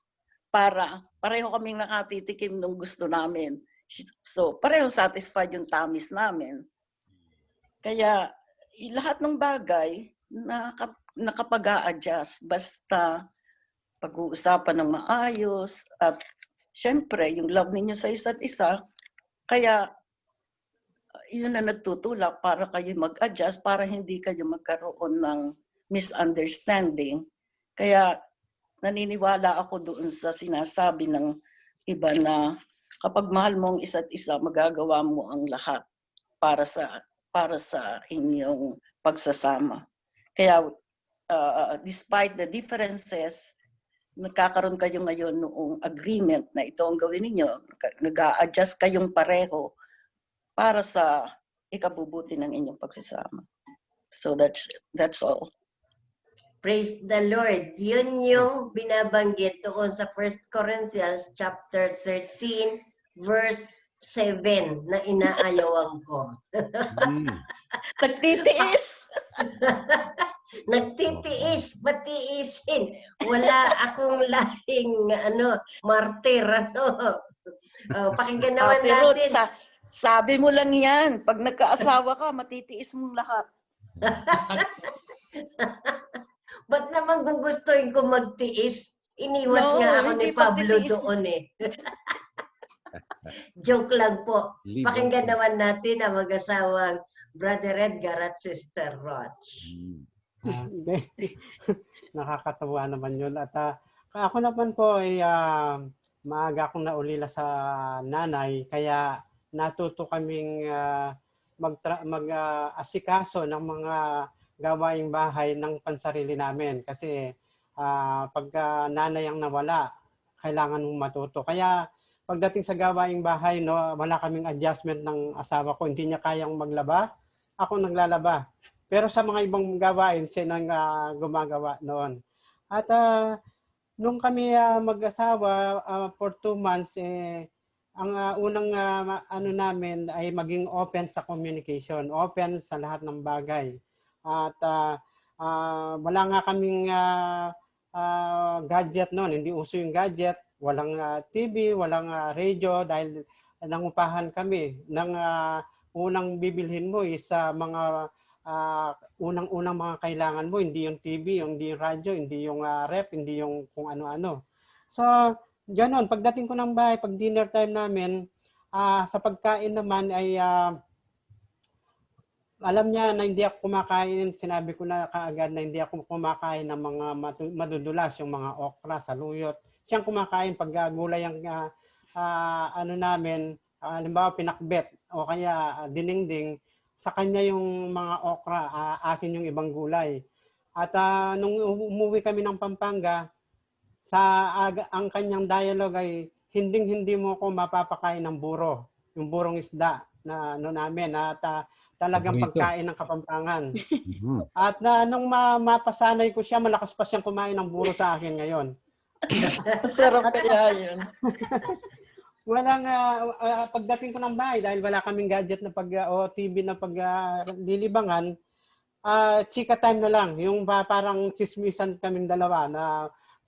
Para pareho kaming nakatitikim ng gusto namin. So, pareho satisfied yung tamis namin. Kaya, lahat ng bagay, nakapag-a-adjust. Basta pag-uusapan ng maayos at syempre, yung love ninyo sa isa't isa, kaya yun na nagtutulak para kayo mag-adjust para hindi kayo magkaroon ng misunderstanding. Kaya naniniwala ako doon sa sinasabi ng iba na kapag mahal mo ang isa't isa, magagawa mo ang lahat para sa inyong pagsasama. Kaya despite the differences, nagkakaroon kayo ngayon noong agreement na ito ang gawin ninyo, nag-a-adjust kayong pareho para sa ikabubuti ng inyong pagsasama. So that's all. Praise the Lord. Yun yung binabanggit doon sa 1 Corinthians chapter 13 verse 7 na inaayawang ko. Nagtitiis. Nagtitiis, patiisin. Wala akong lahing martir. Pakinggan naman natin. Sabi mo lang yan, pag nagkaasawa ka, matitiis mong lahat. Ba't naman gugustuhin ko magtiis? Iniwas nga ako ni Pablo doon eh. Joke lang po. Pakinggan naman natin ang mag-asawang Brother Edgar at Sister Roch. Nakakatawa naman yun. At ako naman po ay maaga akong naulila sa nanay, kaya natuto kaming mag-asikaso ng mga gawaing bahay ng pansarili namin. Kasi pagka nanay ang nawala, kailangan mong matuto. Kaya pagdating sa gawaing bahay, wala kaming adjustment ng asawa ko. Hindi niya kayang maglaba, ako naglalaba. Pero sa mga ibang gawain, siya nang gumagawa noon. At nung kami mag-asawa for 2 months, ang unang namin ay maging open sa communication, open sa lahat ng bagay. At wala nga kaming gadget noon, hindi uso yung gadget, walang TV, walang radio dahil nangupahan kami. Nang unang bibilhin mo is mga unang-unang mga kailangan mo, hindi yung TV, hindi yung radyo, hindi yung rep, hindi yung kung ano-ano. So, ganon, pagdating ko ng bahay, pag dinner time namin, sa pagkain naman ay alam niya na hindi ako kumakain, sinabi ko na kaagad na hindi ako kumakain ng mga madudulas, yung mga okra, saluyot, siyang kumakain pag gulay ang ano namin, halimbawa pinakbet o kaya dinengdeng, sa kanya yung mga okra, akin yung ibang gulay. At nung umuwi kami ng Pampanga, ang kanyang dialogue ay, hindi mo ko mapapakain ng buro, yung burong isda na ano namin, at talagang pagkain ng Kapampangan. At nung mapasanay ko siya, malakas pa siyang kumain ng buro sa akin ngayon. Sarap kaya yun. Walang pagdating ko ng bahay, dahil wala kaming gadget na o TV na paglilibangan, chika time na lang. Yung parang chismisan kaming dalawa na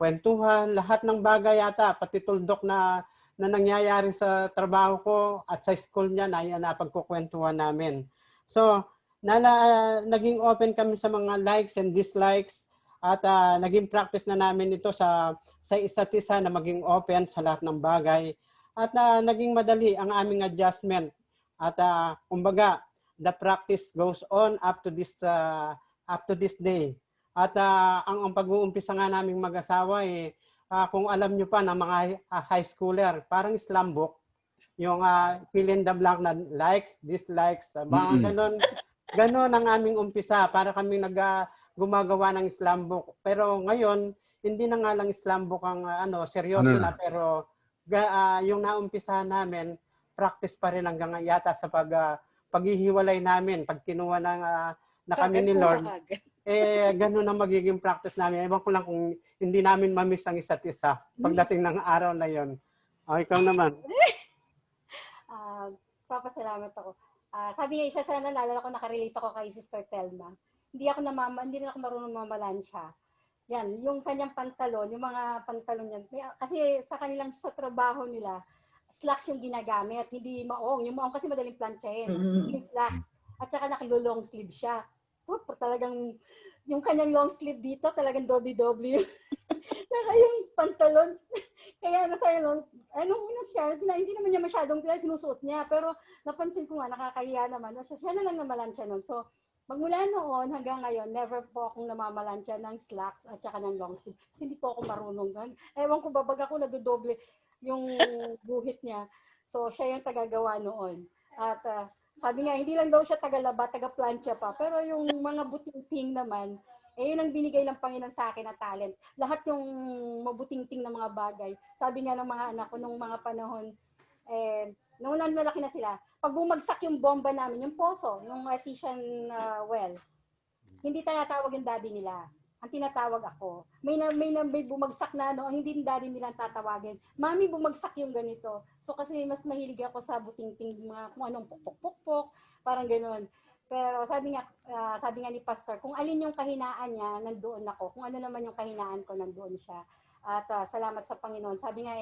kwentuhan, lahat ng bagay yata, pati tuldok na nangyayari sa trabaho ko at sa school niya na napagkukwentuhan namin. So, naging open kami sa mga likes and dislikes at naging practice na namin ito sa isa't isa na maging open sa lahat ng bagay. At naging madali ang aming adjustment. At kumbaga, the practice goes on up to this day. At ang pag-uumpisa nga naming mag-asawa kung alam nyo pa ng mga high schooler, parang slam book, yung fill in the blank na likes, dislikes, ganon ang aming umpisa para kami gumagawa ng slam book. Pero ngayon, hindi na nga lang slam book ang seryoso na, pero yung naumpisahan namin, practice pa rin hanggang yata sa paghihiwalay namin, pag kinuha na kami ni Lord, ganun ang magiging practice namin. Ewan ko lang kung hindi namin mamiss ang isa't isa pagdating ng araw na yon. Ikaw naman. Papasalamat ako. Sabi niya, isa sa naalala ko, nakarelate ako kay Sister Telma. Hindi na ako marunong mamalansya. Yan, yung kanyang pantalon, yung mga pantalon niya. Kasi sa kanilang sa trabaho nila, slacks yung ginagamit, hindi maong. Yung maong kasi madaling planchahin. Yung slacks. At saka nakilo-long sleeve siya. Talagang, yung kanyang long sleeve dito, talagang doble-doble. Saka yung pantalon. Kaya nasa siya, hindi naman niya masyadong sinusuot niya. Pero napansin ko nga, nakakahiya naman. Siya na lang namalansya nun. So, magmula noon hanggang ngayon, never po akong namamalansya ng slacks at saka ng long sleeve. Kasi hindi po ako marunong gan. Ewan ko, babag ako nadodoble yung guhit niya. So, siya yung tagagawa noon. At sabi nga, hindi lang daw siya tagalaba, taga-plancha pa. Pero yung mga buting-ting naman, yun ang binigay ng Panginoon sa akin na talent. Lahat yung mabuting-ting na mga bagay. Sabi nga ng mga anak ko nung mga panahon, noong malaki na sila, pag bumagsak yung bomba namin, yung poso, yung artesian well, hindi tinatawag yung daddy nila. Ang tinatawag ako. May bumagsak na, hindi yung daddy nila ang tatawagin. Mami, bumagsak yung ganito. So kasi mas mahilig ako sa buting-ting, mga kung anong pukpok-pukpok, parang gano'n. Pero sabi nga ni Pastor, kung alin yung kahinaan niya, nandoon ako. Kung ano naman yung kahinaan ko, nandoon siya. At salamat sa Panginoon. Sabi nga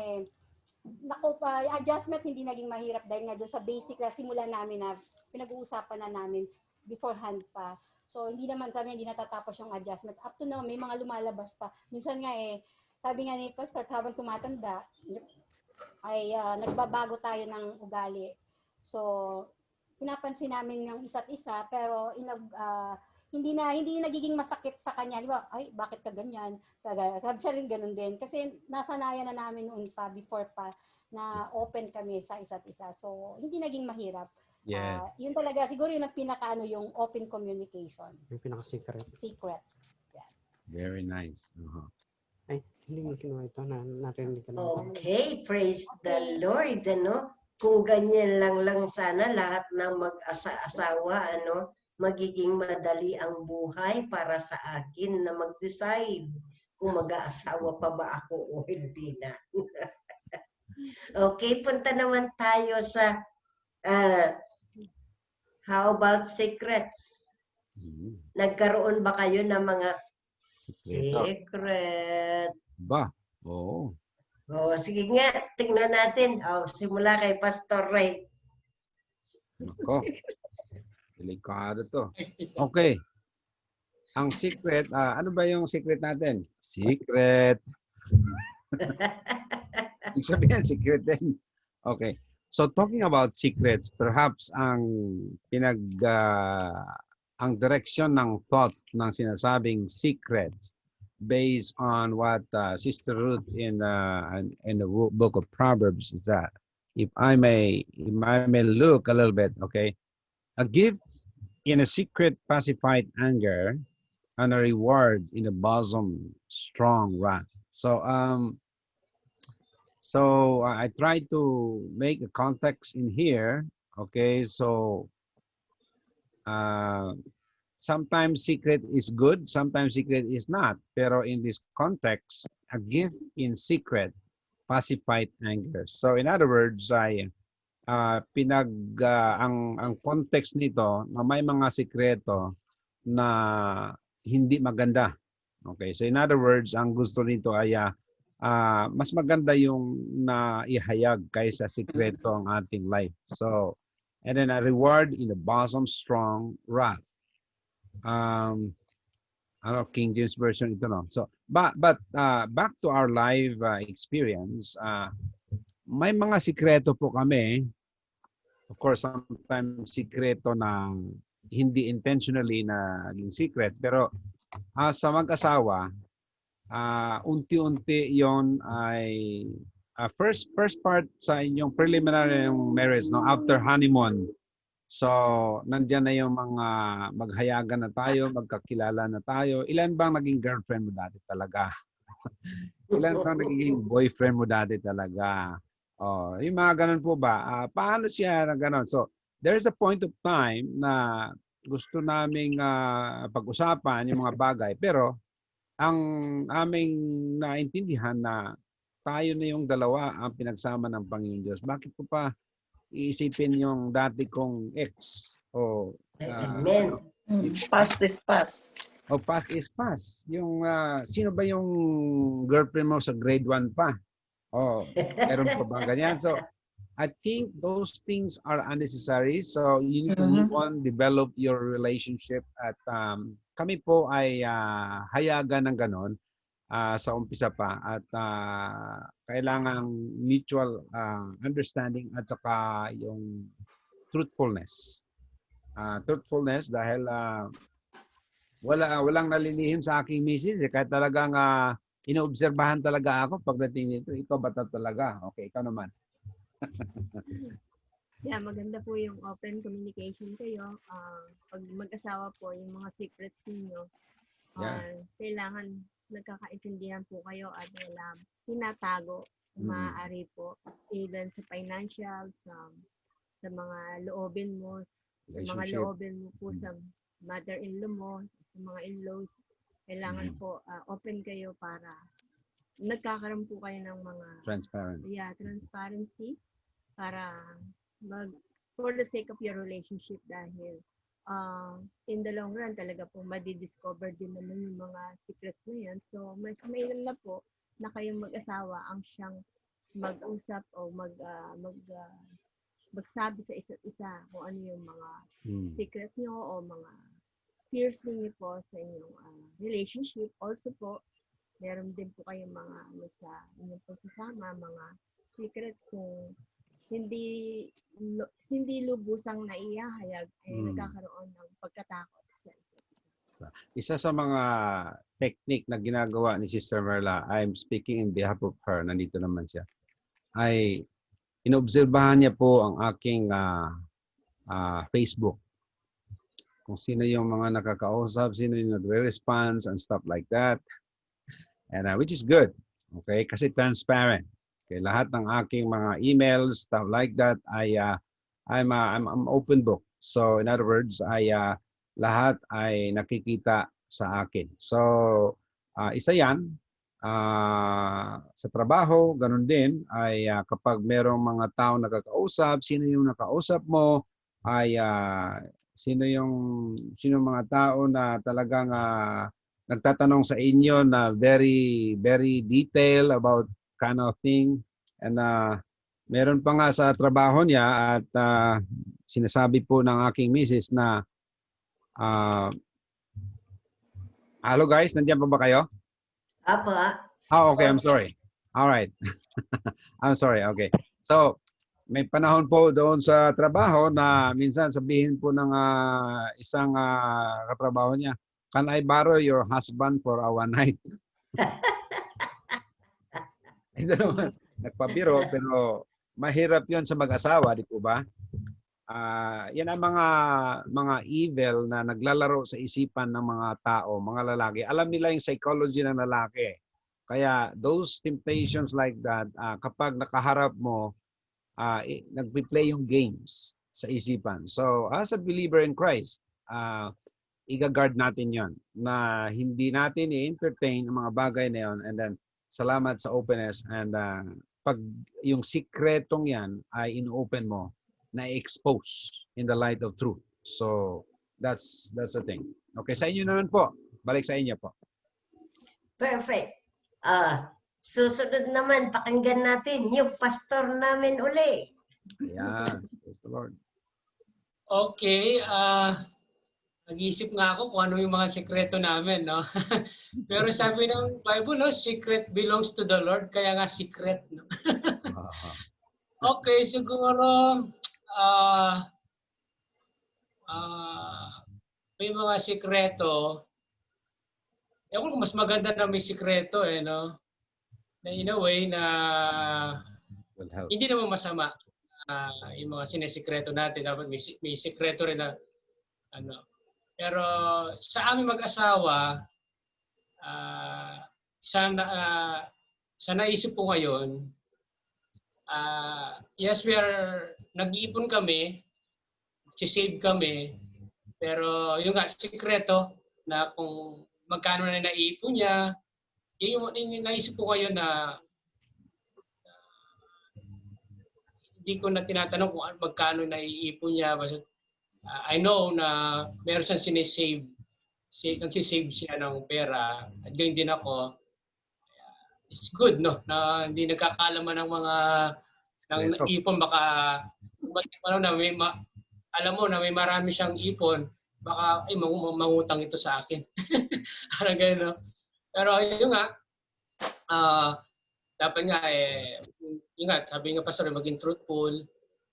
adjustment hindi naging mahirap dahil nga doon sa basic na simula namin na pinag-uusapan na namin beforehand pa. So hindi naman, sabi nga, hindi natatapos yung adjustment. Up to now, may mga lumalabas pa. Minsan nga sabi nga ni Pastor, habang tumatanda, ay nagbabago tayo ng ugali. So, pinapansin namin yung isa't isa, pero hindi nagiging masakit sa kanya. Di ba? Ay, bakit ka ganyan? Sabi siya rin ganun din. Kasi nasanayan na namin noon pa, before pa, na open kami sa isa't isa. So, hindi naging mahirap. Yeah. Yun talaga, siguro yun ang yung open communication. Yung pinaka-secret. Secret. Yeah. Very nice. Ay, hindi mo kinuha ito. Narinig ka na. Okay, praise the Lord. Kung ganyan lang sana lahat ng mag-asawa, magiging madali ang buhay para sa akin na mag-decide kung mag-aasawa pa ba ako o hindi na. Okay, punta naman tayo sa how about secrets? Nagkaroon ba kayo ng mga secret? Ba? Oo. Sige nga, tingnan natin. Simula kay Pastor Ray. Ako. Delikado to. Okay. Ang secret, ano ba yung secret natin? Secret. Ibig sabihin, secret din. Okay. So talking about secrets, perhaps ang direction ng thought ng sinasabing secrets based on what Sister Ruth in the book of Proverbs is that if I may look a little bit, okay, a gift in a secret pacified anger, and a reward in the bosom strong wrath. So I try to make a context in here. Okay, so sometimes secret is good, sometimes secret is not. Pero in this context, a gift in secret pacified anger. So in other words, ang context nito na may mga sikreto na hindi maganda. Okay, so in other words, ang gusto nito ay mas maganda yung na ihayag kaysa sikreto ang ating life. So, and then a reward in the bosom strong wrath. King James Version ito, no? So, but back to our live experience, may mga sikreto po kami. Of course, sometimes sikreto na hindi intentionally na naging secret, pero sa mag-asawa, unti-unti yon ay first part sa inyong preliminary marriage, no, after honeymoon. So, nandiyan na yung mga maghayagan na tayo, magkakilala na tayo. Ilan bang naging girlfriend mo dati talaga? Ilan bang naging boyfriend mo dati talaga? Oh, yung mga ganun po ba? Paano siya na ganun? So, there's a point of time na gusto naming pag-usapan yung mga bagay. Pero, ang aming naintindihan na tayo na yung dalawa ang pinagsama ng Panginoon Diyos. Bakit ko pa iisipin yung dati kong ex? Amen. Past is past. Past is past. Yung, sino ba yung girlfriend mo sa grade 1 pa? Meron pa bang ganyan? So, I think those things are unnecessary. So, you need to move on, develop your relationship. At kami po ay hayagan ng ganon sa umpisa pa. At kailangan mutual understanding at saka yung truthfulness. Truthfulness dahil walang nalilihim sa aking misis. Kahit talagang inoobserbahan talaga ako pagdating nito. Ikaw ba talaga? Okay, ikaw naman. Yeah, maganda po yung open communication kayo. Pag mag-asawa po, yung mga secrets ninyo, kailangan nagkakaintindihan po kayo at wala tinatago. Maaari po, even sa financials, sa mga loobin mo, sa mga loobin mo po sa mother-in-law mo, sa mga in-laws. Kailangan po open kayo para nagkakaroon po kayo ng mga transparency para for the sake of your relationship dahil in the long run talaga po madidiscover din naman yung mga secrets na yan. So may na po na kayong mag-asawa ang siyang mag-usap o magsabi sa isa't isa kung ano yung mga secrets nyo o mga fears ninyo po sa inyong relationship. Also po, meron din po kayong mga sa inyong pagsasama, mga secret kung hindi lubusang naihahayag ay nagkakaroon ng pagkatakot sa isa sa mga technique na ginagawa ni Sister Merla, I'm speaking in behalf of her, nandito naman siya, ay inobserbahan niya po ang aking Facebook. Kung sino yung mga nakakausap, sino yung nagre-response and stuff like that. And which is good. Okay? Kasi transparent. Okay, lahat ng aking mga emails, stuff like that, I'm open book. So in other words, lahat ay nakikita sa akin. So isa yan. Sa trabaho, ganun din, ay kapag merong mga tao nakakausap, sino yung nakausap mo, ay sino mga tao na talagang nagtatanong sa inyo na very, very detailed about kind of thing. And meron pa nga sa trabaho niya at sinasabi po ng aking misis na hello guys, nandiyan pa ba kayo? Apa. Okay, I'm sorry. All right. I'm sorry. Okay. So, may panahon po doon sa trabaho na minsan sabihin po ng isang katrabaho niya, can I borrow your husband for a one night? Ito naman, nagpabiro, pero mahirap yon sa mag-asawa, di po ba? Yan ang mga evil na naglalaro sa isipan ng mga tao, mga lalaki. Alam nila yung psychology ng lalaki. Kaya those temptations like that, kapag nakaharap mo, nagpi-play yung games sa isipan. So, as a believer in Christ, i-guard natin yon na hindi natin i-entertain ang mga bagay na yon. And then, salamat sa openness. And pag yung sikretong yan ay in-open mo, na-expose in the light of truth. So, that's the thing. Okay, sa inyo naman po. Balik sa inyo po. Perfect. Susunod naman, pakinggan natin yung pastor namin uli. Ayan. Praise the Lord. Okay. Nag-iisip nga ako kung ano yung mga sikreto namin, no? Pero sabi ng Bible, no, secret belongs to the Lord, kaya nga secret, no? Okay, siguro may mga sikreto. Ewan ko, mas maganda na may sikreto, no? Na in a way na hindi naman masama yung mga sinisikreto natin. Dapat may sikreto rin na ano. Pero sa aming mag-asawa, sa naisip ko ngayon, yes, nag-iipon kami, sisave kami, pero yung nga, sikreto na kung magkano na naiipon niya, yung naisip ko ngayon na hindi ko na tinatanong kung magkano naiipon niya. Basta, I know na meron siyang sinisave. Nagsisave siya ng pera. At ganyan din ako. It's good, no? Na hindi nagkakalaman ng mga ipon. Baka, alam mo na may marami siyang ipon. Baka, mangutang ito sa akin. Parang ganyan, no? Pero yun nga, dapat nga, yun nga, sabi nga pastor, maging truthful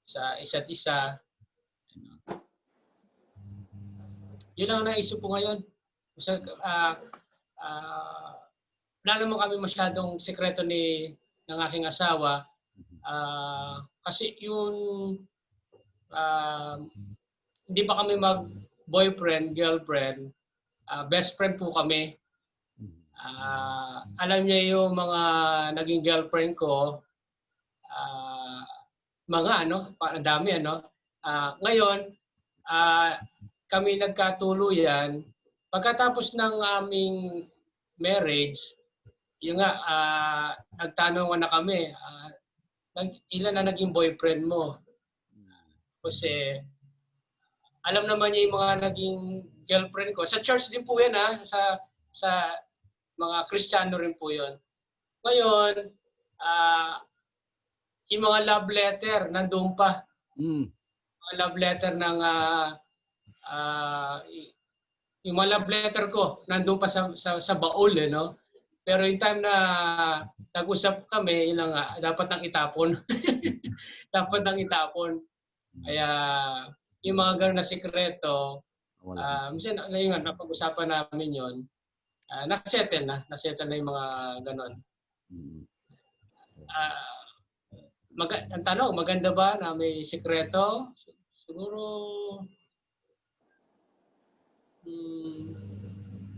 sa isa't isa. Yun ang naisip ko ngayon. Wala naman kami masyadong sekreto ng aking asawa. Kasi yung hindi pa kami mag-boyfriend, girlfriend. Best friend po kami. Alam niya yung mga naging girlfriend ko. Mga ang dami ngayon, kami nagkatuluyan. Pagkatapos ng aming marriage, yung nga, nagtanong na kami, ilan na naging boyfriend mo? Kasi, alam naman niya yung mga naging girlfriend ko. Sa church din po yan, sa mga Kristiyano rin po yun. Ngayon, yung mga love letter, nandun pa. Mga love letter ng yung mga love letter ko nandun pa sa baul, no? Pero yung time na nag-usap kami, yun nga, dapat nang itapon. Dapat nang itapon. Kaya yung mga gano'n na sikreto, minsan ngayon nga, napag-usapan namin yun, nasettle na yung mga gano'n. Ang tanong, maganda ba na may sikreto? Siguro,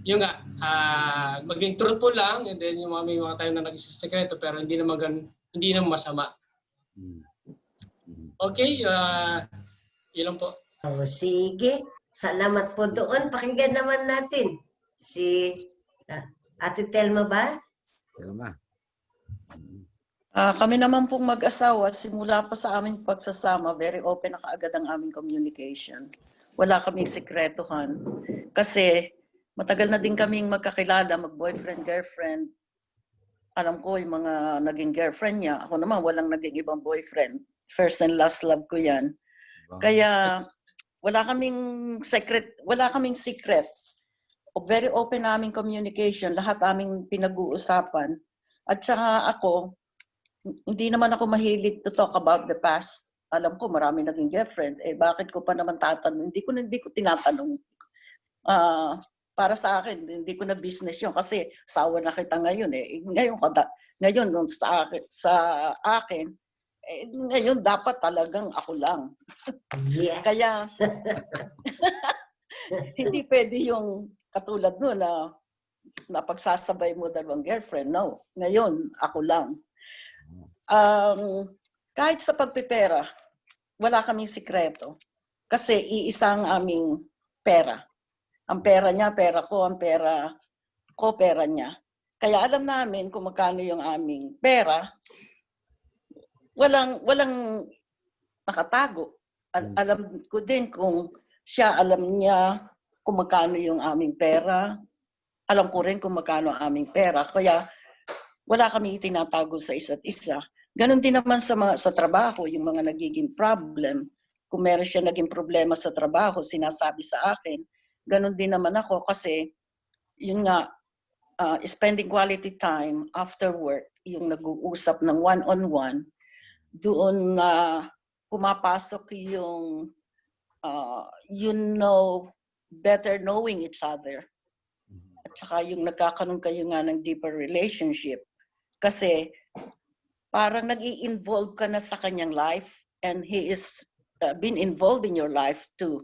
yun nga, maging truthful lang, and then yung may mga tayo na nag-sikreto, pero hindi naman masama. Okay, yun lang po. Sige, salamat po doon. Pakinggan naman natin si Ate Telma ba? Telma. Kami naman pong mag-asawa, simula pa sa aming pagsasama, very open na kaagad ang aming communication. Wala kaming sekretuhan. Kasi matagal na din kaming magkakilala, mag-boyfriend, girlfriend. Alam ko yung mga naging girlfriend niya. Ako naman, walang naging ibang boyfriend. First and last love ko yan. Kaya wala kaming secrets. Very open na aming communication. Lahat aming pinag-uusapan. At saka ako, hindi naman ako mahilig to talk about the past. Alam ko marami naging girlfriend. Bakit ko pa naman tatanong? Hindi ko tinatanong. para sa akin, hindi ko na business yun kasi sawa na kita ngayon eh. Ngayon nung sa akin, ngayon dapat talagang ako lang. Yes. Kaya hindi pwede yung katulad no na pagsasabay mo dalawang girlfriend. No, ngayon ako lang. Kahit sa pagpipera, wala kaming sikreto. Kasi iisang aming pera. Ang pera niya, pera ko. Ang pera ko, pera niya. Kaya alam namin kung magkano yung aming pera. Walang nakatago. Alam ko din kung siya alam niya kung magkano yung aming pera. Alam ko rin kung magkano ang aming pera. Kaya wala kami itinatago sa isa't isa. Ganon din naman sa trabaho, yung mga nagiging problem. Kung meron siya naging problema sa trabaho, sinasabi sa akin. Ganon din naman ako kasi yun nga, spending quality time after work, yung nag-uusap ng one-on-one, doon na pumapasok yung better knowing each other. At saka yung nagkakaroon kayo nga ng deeper relationship. Kasi parang nag-i-involve ka na sa kanyang life and he is been involved in your life too.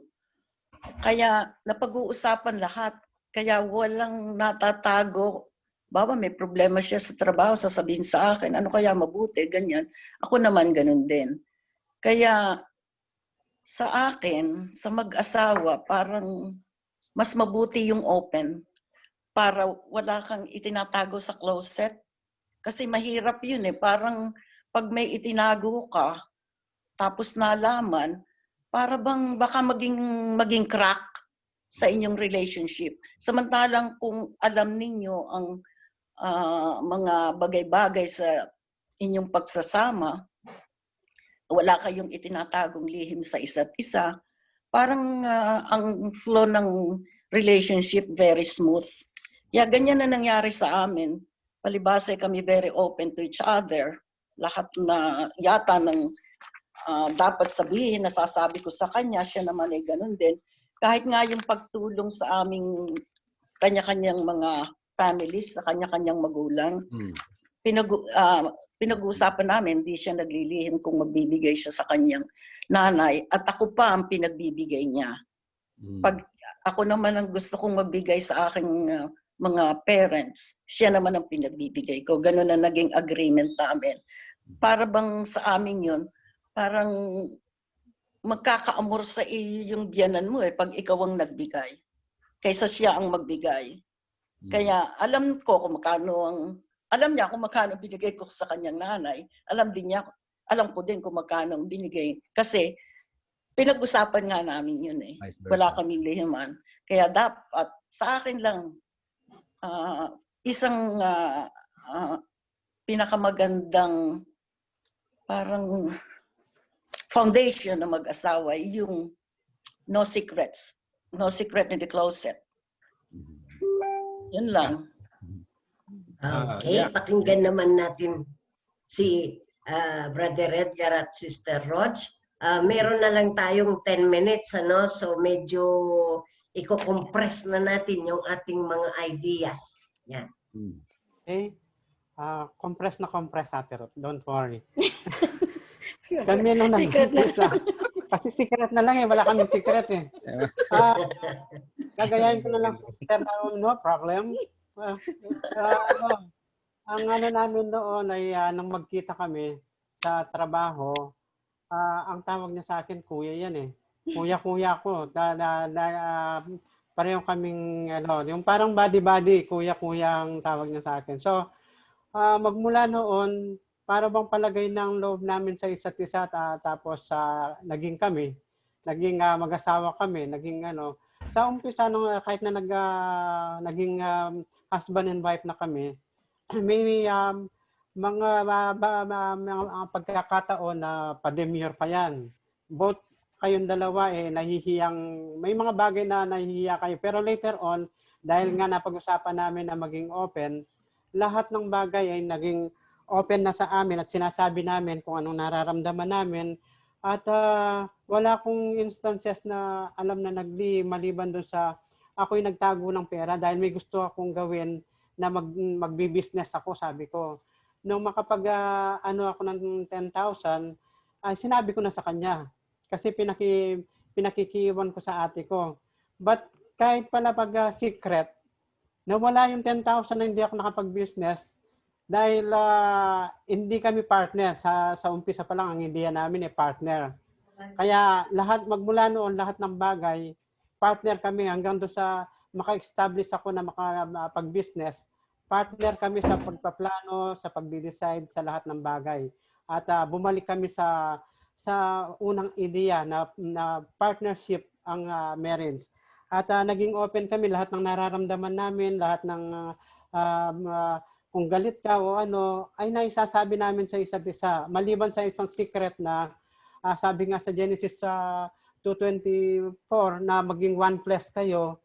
Kaya napag-uusapan lahat. Kaya walang natatago. Baba, may problema siya sa trabaho, sasabihin sa akin, ano kaya mabuti, ganyan. Ako naman ganun din. Kaya sa akin, sa mag-asawa, parang mas mabuti yung open para wala kang itinatago sa closet. Kasi mahirap yun eh. Parang pag may itinago ka, tapos nalaman, para bang baka maging crack sa inyong relationship. Samantalang kung alam ninyo ang mga bagay-bagay sa inyong pagsasama, wala kayong itinatagong lihim sa isa't isa, parang ang flow ng relationship very smooth. Yeah, ganyan na nangyari sa amin. Palibhasa kami very open to each other. Lahat na yata ng dapat sabihin, nasasabi ko sa kanya, siya naman ay ganun din. Kahit nga yung pagtulong sa aming kanya-kanyang mga families, sa kanya-kanyang magulang, pinag-uusapan namin, hindi siya naglilihim kung magbibigay siya sa kanyang nanay at ako pa ang pinagbibigay niya. Pag ako naman ang gusto kong magbigay sa aking mga parents, siya naman ang pinagbibigay ko. Ganun na naging agreement namin. Para bang sa amin yun, parang magkakaamor sa iyo yung biyanan mo pag ikaw ang nagbigay. Kaysa siya ang magbigay. Kaya alam ko kung magkano alam niya kung magkano binigay ko sa kanyang nanay. Alam ko din kung magkano binigay. Kasi pinag-usapan nga namin yun eh. Wala kaming lihiman. Kaya dapat sa akin lang, isang pinakamagandang parang foundation ng mag-asawa yung no secrets. No secret in the closet. Yun lang. Okay, pakinggan naman natin si Brother Edgar at Sister Rog. Meron na lang tayong 10 minutes, ano? So medyo i-compress na natin yung ating mga ideas. Yan. Okay. Compress na compress, Ate Ruth. Don't worry. Kami nung nag-umpisa. Kasi secret na lang eh. Wala kaming secret eh. Gagayahin ko na lang, Sister, no problem. Ang ano namin noon ay nang magkita kami sa trabaho, ang tawag niya sa akin, kuya yan eh. Kuya-kuya ko. Pareho kaming, yung parang body-body, kuya-kuya ang tawag niya sa akin. So, magmula noon, para bang palagay ng loob namin sa isa't isa, tapos naging mag-asawa kami, sa umpisa kahit na naging husband and wife na kami, may mga pagkakataon na pa-demure pa yan. Both kayong dalawa may mga bagay na nahihiya kayo. Pero later on, dahil nga napag-usapan namin na maging open, lahat ng bagay ay naging open na sa amin at sinasabi namin kung anong nararamdaman namin. At wala akong instances na alam na maliban doon sa ako'y nagtago ng pera dahil may gusto akong gawin na magbi-business ako, sabi ko. Nung makapag ano ako ng 10,000, ay sinabi ko na sa kanya kasi pinakikiwan ko sa ate ko. But kahit pala pag secret, nawala yung 10,000 na hindi ako nakapag-business dahil hindi kami partner. Sa umpisa pa lang, ang ideya namin partner. Kaya magmula noon, lahat ng bagay, partner kami hanggang doon sa maka-establish ako na makapag-business. Partner kami sa pagpaplano, sa pagde-decide sa lahat ng bagay. At bumalik kami sa unang ideya na partnership ang marriage. At naging open kami, lahat ng nararamdaman namin, lahat ng kung galit ka o ano, ay naisasabi namin sa isa't isa. Maliban sa isang secret na sabi nga sa Genesis 2:24 na maging one flesh kayo,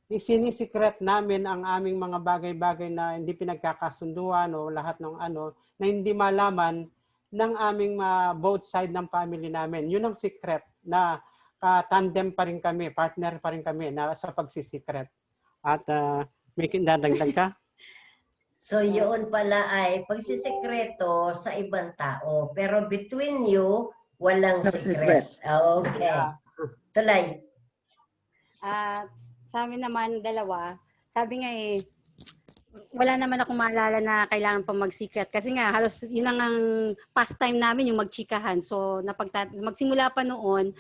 sinisikret namin ang aming mga bagay-bagay na hindi pinagkakasunduan o lahat ng ano na hindi malaman ng aming both side ng family namin. Yun ang secret na tandem pa rin kami, partner pa rin kami na sa pagsisikret. At may dadagdag ka? So yun pala ay pagsisikreto sa ibang tao. Pero between you, walang secret. Okay. Tulay. Sa amin naman, dalawa. Sabi nga wala naman akong maalala na kailangan pa mag-secret. Kasi nga, halos yun ang pastime namin, yung magchikahan. So, magsimula pa noon,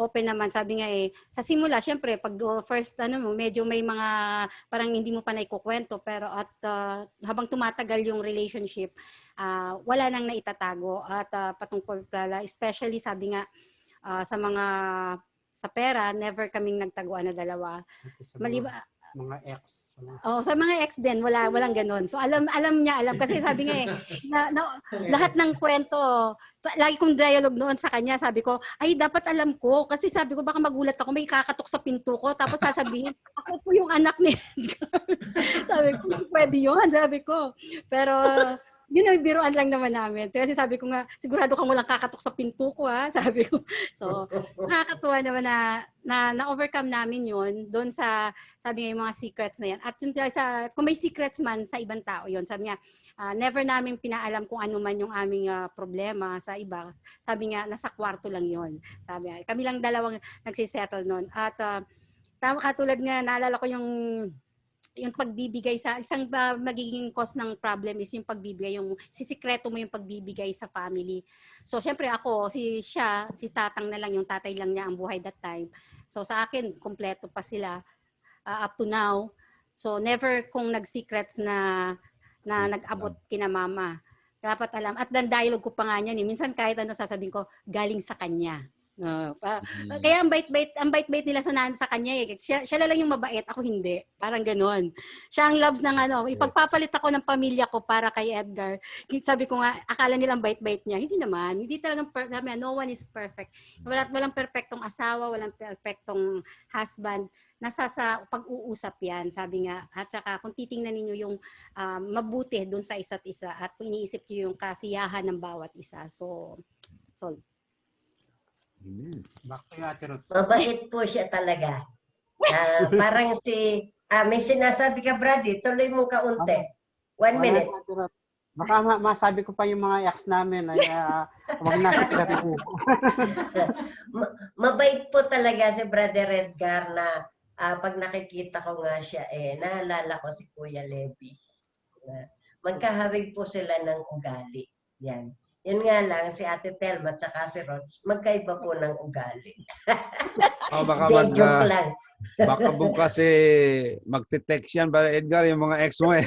open naman. Sabi nga sa simula, syempre, pag first, medyo may mga, parang hindi mo pa naikukwento. Pero habang tumatagal yung relationship, wala nang naitatago. At patungkol pala, especially, sabi nga, sa pera, never kaming nagtaguan na dalawa. Mga ex. Sa mga ex din, walang ganun. So alam niya kasi sabi nga lahat ng kwento, lagi kong dialogue noon sa kanya, sabi ko, ay dapat alam ko kasi sabi ko baka magulat ako, may kakatok sa pinto ko tapos sasabihin, ako po yung anak ni Edgar. Sabi ko, pwede yun, sabi ko. Pero yun ang biruan lang naman namin. Kasi sabi ko nga, sigurado kang walang kakatok sa pinto ko, ha? Sabi ko. So, nakakatuwa naman na-overcome namin yun doon sa, sabi nga yung mga secrets na yan. At kung may secrets man sa ibang tao yun, sabi nga, never namin pinaalam kung ano man yung aming problema sa iba. Sabi nga, nasa kwarto lang yun. Sabi nga, kami lang dalawang nagsisettle nun. At katulad nga, naalala ko yung pagbibigay sa isang magiging cause ng problem is yung pagbibigay, yung sisikreto mo yung pagbibigay sa family. So syempre ako, si tatang na lang, yung tatay lang niya ang buhay that time. So sa akin, kompleto pa sila up to now. So never kung nag-secrets na nag-abot kina mama. Dapat alam. At dan dialogue ko pa nga niyan, minsan kahit sasabihin ko, galing sa kanya. Kaya ang bait-bait nila sa kanya Siya lang yung mabait, ako hindi. Parang ganoon. Siya ang loves ng ipagpapalit ako ng pamilya ko para kay Edgar. Sabi ko nga, akala nilang bait-bait niya. Hindi naman. Hindi talagang no one is perfect. Walang perfectong asawa, walang perfectong husband. Nasa sa pag-uusap yan, sabi nga. At saka kung titingnan ninyo yung mabuti doon sa isa't isa at kung iniisip niyo yung kasiyahan ng bawat isa. So mabait po siya talaga. Parang may sinasabi ka, Brady, tuloy mo kaunti. 1 minute. Baka masabi ko pa yung mga ex namin ay wag na secret mo. Mabait po talaga si Brother Edgar na pag nakikita ko nga siya naalala ko si Kuya Levi. Magkahawig po sila ng ugali. Yan. Yun nga lang, si Ate Telma at saka si Rods, magkaiba po ng ugali. Joke lang. Baka bukas magte-text yan para Edgar yung mga ex mo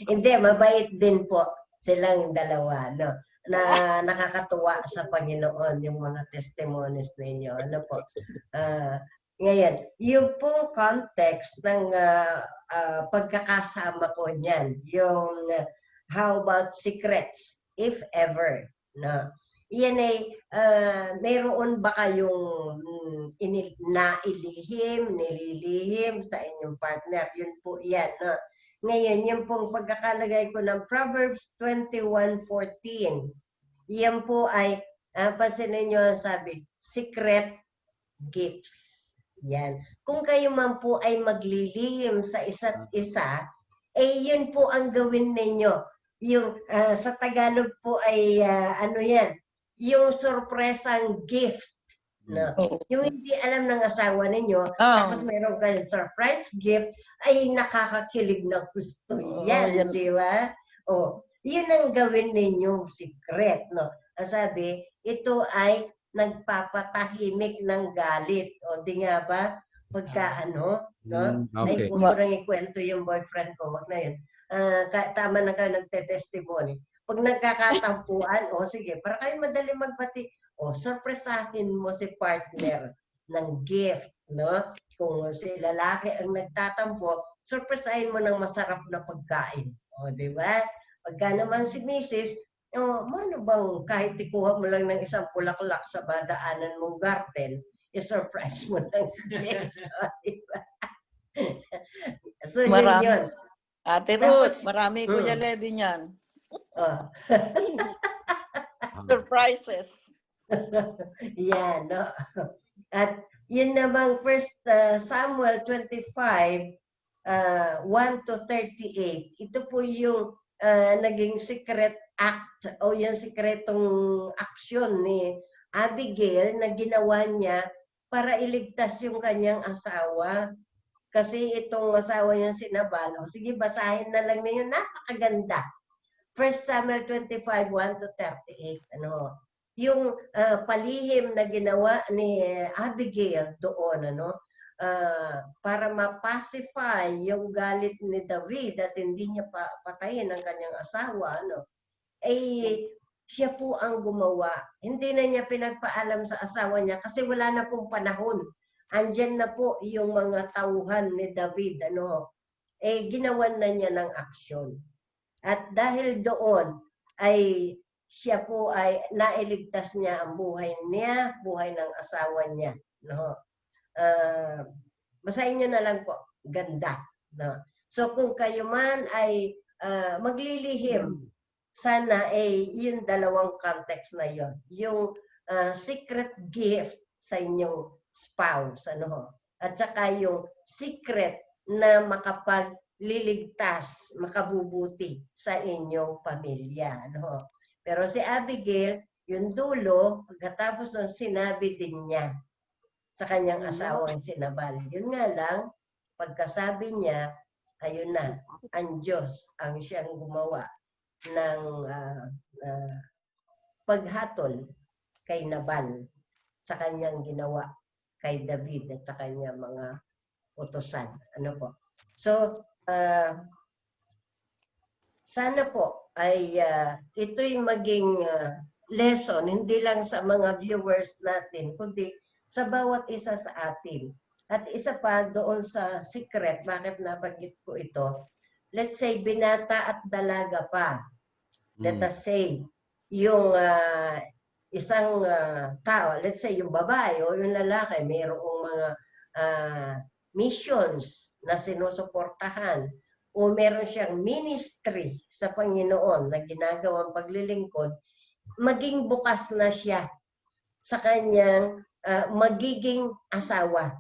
Hindi, mabait din po silang dalawa, no? Na nakakatuwa sa Panginoon yung mga testimonies ninyo. Ano po? Ngayon, yung pong context ng pagkakasama ko niyan, yung how about secrets, if ever, no? Yan mayroon ba kayong nililihim sa inyong partner? Yun po yan, no? Ngayon, yung pong pagkakalagay ko ng Proverbs 21:14, yan po ay pansinin nyo ang sabi, secret gifts. Yan. Kung kayo man po ay maglilihim sa isa't isa, yun po ang gawin ninyo. Yung sa Tagalog po ay ano yan, yung sorpresang gift. No? Yung hindi alam ng asawa ninyo, tapos meron kayong surprise gift, ay nakakakilig na gusto. Yan, di ba? Yun ang gawin ninyong secret. No? Ang sabi, ito ay nagpapatahimik ng galit. O di nga ba? Pagka no? Ay, kung ko nang ikwento yung boyfriend ko, wag na yun. Tama na kayo nagte-testimony. Pag nagkakatampuan, sige, para kayo madali magbati, surpresahin mo si partner ng gift, no? Kung si lalaki ang nagtatampo, surpresahin mo ng masarap na pagkain. Di ba? Pagka naman si Mrs., ano bang kahit ikuha mo lang ng isang bulaklak sa madaanan mong garden, i-surprise mo ng gift. Diba? So, yun. Ate Ruth, marami Kuya Levi niyan. Surprises. Yan, no? At yun namang 1 Samuel 25, 1 to 38, ito po yung naging secret act o yung sikretong aksyon ni Abigail na ginawa niya para iligtas yung kanyang asawa. Kasi itong asawa niya si Nabal, sige, basahin na lang ninyo, napakaganda. 1 Samuel 25, 1 to 38, yung palihim na ginawa ni Abigail doon, para ma-pacify yung galit ni David at hindi niya patayin ang kanyang asawa, siya po ang gumawa. Hindi na niya pinagpaalam sa asawa niya kasi wala na pong panahon. Andyan na po yung mga tauhan ni David, ginawan na niya ng aksyon. At dahil doon ay siya po ay nailigtas niya ang buhay niya, buhay ng asawa niya. Basahin niyo na lang po. Ganda. So kung kayo man ay maglilihim, sana yung dalawang context na yon, yung secret gift sa inyong spouse, at saka yung secret na makapagliligtas, makabubuti sa inyong pamilya. Pero si Abigail, yung dulo, pagkatapos nun, sinabi din niya sa kanyang asawang si Nabal. Yun nga lang, pagkasabi niya, ayun na, ang Diyos ang siyang gumawa ng paghatol kay Nabal sa kanyang ginawa kay David at sa kanyang mga utusan. So, sana po ay ito'y maging lesson, hindi lang sa mga viewers natin, kundi sa bawat isa sa atin. At isa pa doon sa secret, bakit nabanggit ko ito, let's say binata at dalaga pa. Let us say, yung isang tao, let's say yung babae o yung lalaki, mayroong mga missions na sinusuportahan o meron siyang ministry sa Panginoon na ginagawang paglilingkod, maging bukas na siya sa kanyang magiging asawa.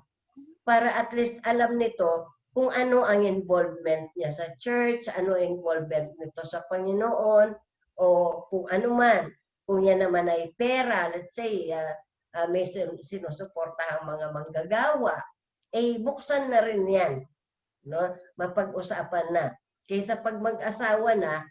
Para at least alam nito kung ano ang involvement niya sa church, ano ang involvement nito sa Panginoon, o kung ano man. Kung yan naman ay pera, let's say, may sinusuportahang mga manggagawa, buksan na rin yan. Mapag-usapan na. Kaysa pag mag-asawa na,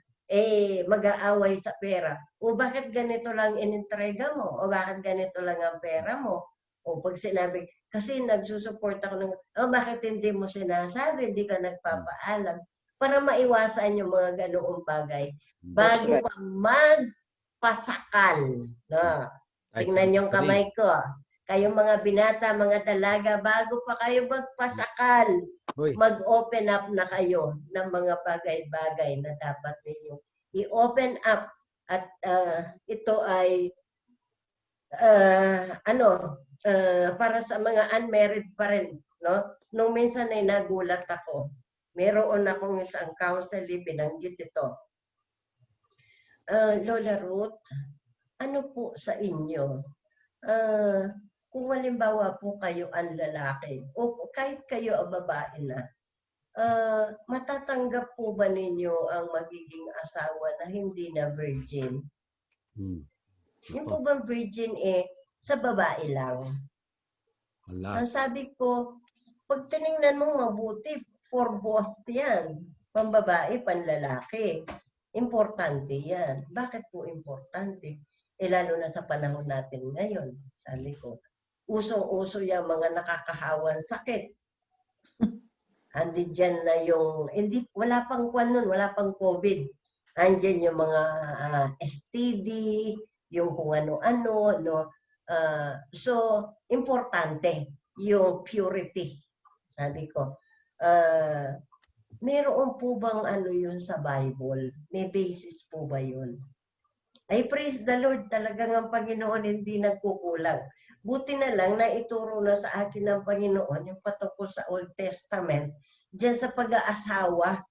mag-aaway sa pera. O bakit ganito lang inintrega mo? O bakit ganito lang ang pera mo? O pag sinabi, kasi nagsusupport ako ng, bakit hindi mo sinasabi, hindi ka nagpapaalam? Para maiwasan yung mga ganoong bagay. Bago pa magpasakal. Tingnan yung kamay ko. Kayong mga binata, mga dalaga, bago pa kayo magpasakal, mag-open up na kayo ng mga bagay-bagay na dapat ninyo i-open up. At ito ay para sa mga unmarried pa rin. Nung minsan ay nagulat ako. Meron akong isang counselee, binanggit ito. Lola Ruth, ano po sa inyo? Kung halimbawa po kayo ang lalaki o kahit kayo ang babae na, matatanggap po ba ninyo ang magiging asawa na hindi na virgin? Yung po bang virgin sa babae lang? Wala. Ang sabi ko, pag tinignan mo mabuti, for both yan. Pambabae, panlalaki. Importante yan. Bakit po importante? Lalo na sa panahon natin ngayon. Sabi ko, usong-uso yung mga nakakahawan sakit. Andi dyan na yung, wala pang kwan nun, wala pang COVID. Andyan yung mga STD, yung kung ano-ano, no? So, importante yung purity. Sabi ko, meron po bang ano yun sa Bible? May basis po ba yun? Ay, praise the Lord, talagang ang Panginoon hindi nagkukulang. Buti na lang na ituro na sa akin ng Panginoon yung patungkol sa Old Testament, dyan sa pag-aasawa.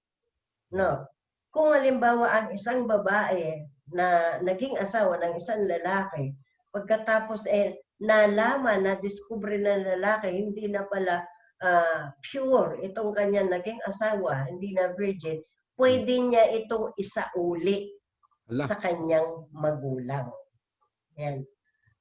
No? Kung halimbawa ang isang babae na naging asawa ng isang lalaki, pagkatapos nalaman, na-discover ng lalaki, hindi na pala pure itong kanyang naging asawa, hindi na virgin, pwede niya itong isauli sa kanyang magulang. Yan.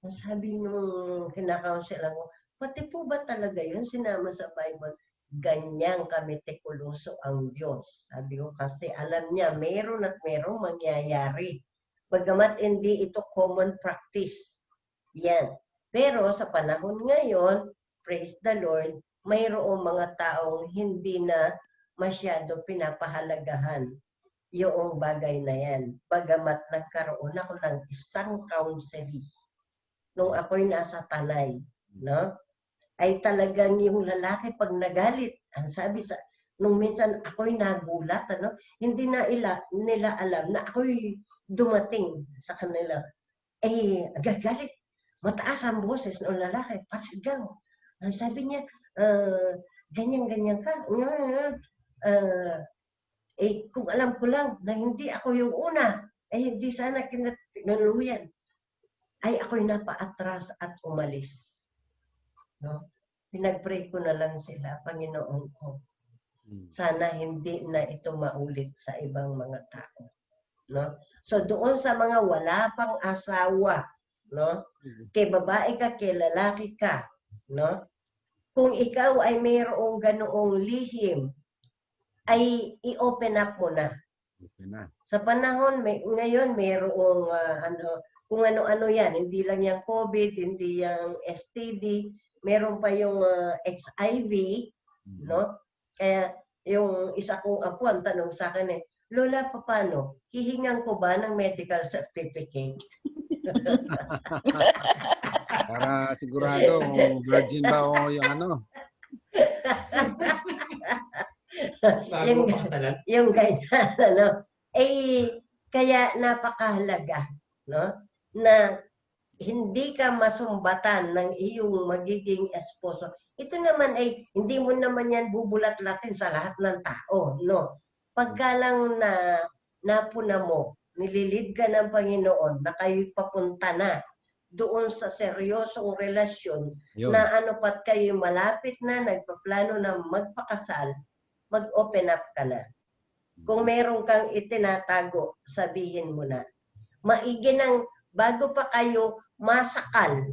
Sabi nung kinakaunselan ko, pati po ba talaga yun sinama sa Bible? Ganyan kami tikuloso ang Diyos. Sabi ko kasi alam niya, meron at merong mangyayari. Bagamat hindi ito common practice. Yan. Pero sa panahon ngayon, praise the Lord, mayroong mga taong hindi na masyado pinapahalagahan yung bagay na yan. Bagamat nagkaroon ako ng isang counseling nung ako'y nasa Tanay, no? Ay talagang yung lalaki pag nagalit, ang sabi nung minsan ako'y nagulat, ano? Hindi na nila alam na ako'y dumating sa kanila. Gagalit. Mataas ang boses ng lalaki, pasigaw. Ang sabi niya, ganyan-ganyan ka. Kung alam ko lang na hindi ako yung una, hindi sana kinuluyan. Ay ako'y napaatras at umalis. No? Pinag-pray ko na lang sila, Panginoon ko. Sana hindi na ito maulit sa ibang mga tao. No? So doon sa mga wala pang asawa, no? Kay babae ka, kay lalaki ka, no? Kung ikaw ay mayroong ganoong lihim, ay i-open up mo na. Sa panahon ngayon, mayroong kung ano-ano yan, hindi lang yung COVID, hindi yung STD, meron pa yung HIV, no? Kaya yung isa kong apo, ang tanong sa akin Lola, paano? Hihingan ko ba ng medical certificate? Para sigurado kung virgin ba o yung ano. yung ganyan, ano? Kaya napakahalaga, no? Na hindi ka masumbatan ng iyong magiging esposo. Ito naman hindi mo naman yan bubulat-latin sa lahat ng tao, no? Pagka lang napuna mo, nililid ka ng Panginoon na kayo'y papunta na doon sa seryosong relasyon na pat kayo malapit na, nagpaplano na magpakasal, mag-open up ka na. Kung meron kang itinatago, sabihin mo na. Maigi nang bago pa kayo masakal,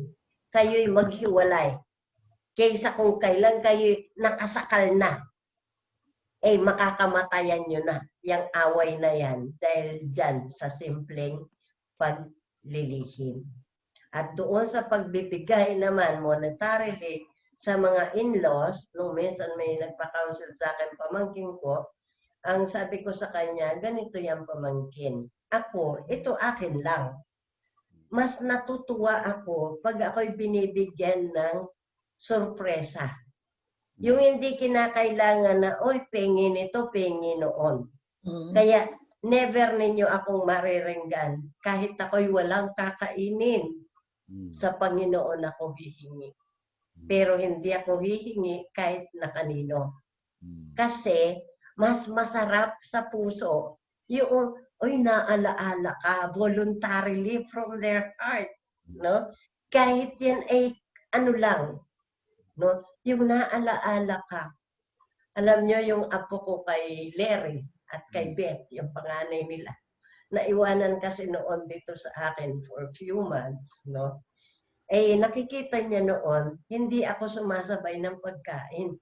kayo'y maghiwalay. Kaysa kung kailan kayo'y nakasakal na, makakamatayan nyo na yung away na yan dahil dyan sa simpleng paglilihim. At doon sa pagbibigay naman monetarily sa mga in-laws, nung minsan may nagpa-counsel sa akin pamangkin ko, ang sabi ko sa kanya, ganito yung pamangkin. Ako, ito akin lang. Mas natutuwa ako pag ako'y binibigyan ng sorpresa. Yung hindi kinakailangan na, oy, pengin ito, pengin noon. Kaya, never ninyo akong mariringgan kahit ako'y walang kakainin. Sa Panginoon ako hihingi. Pero hindi ako hihingi kahit na kanino. Kasi, mas masarap sa puso yung, oy, naalaala ka voluntarily from their heart, no? Kahit yan ay ano lang, no? Yung naalaala ka. Alam nyo, yung apo ko kay Larry at kay Beth, yung panganay nila, naiwanan kasi noon dito sa akin for a few months, no? Eh, nakikita niya noon, hindi ako sumasabay ng pagkain.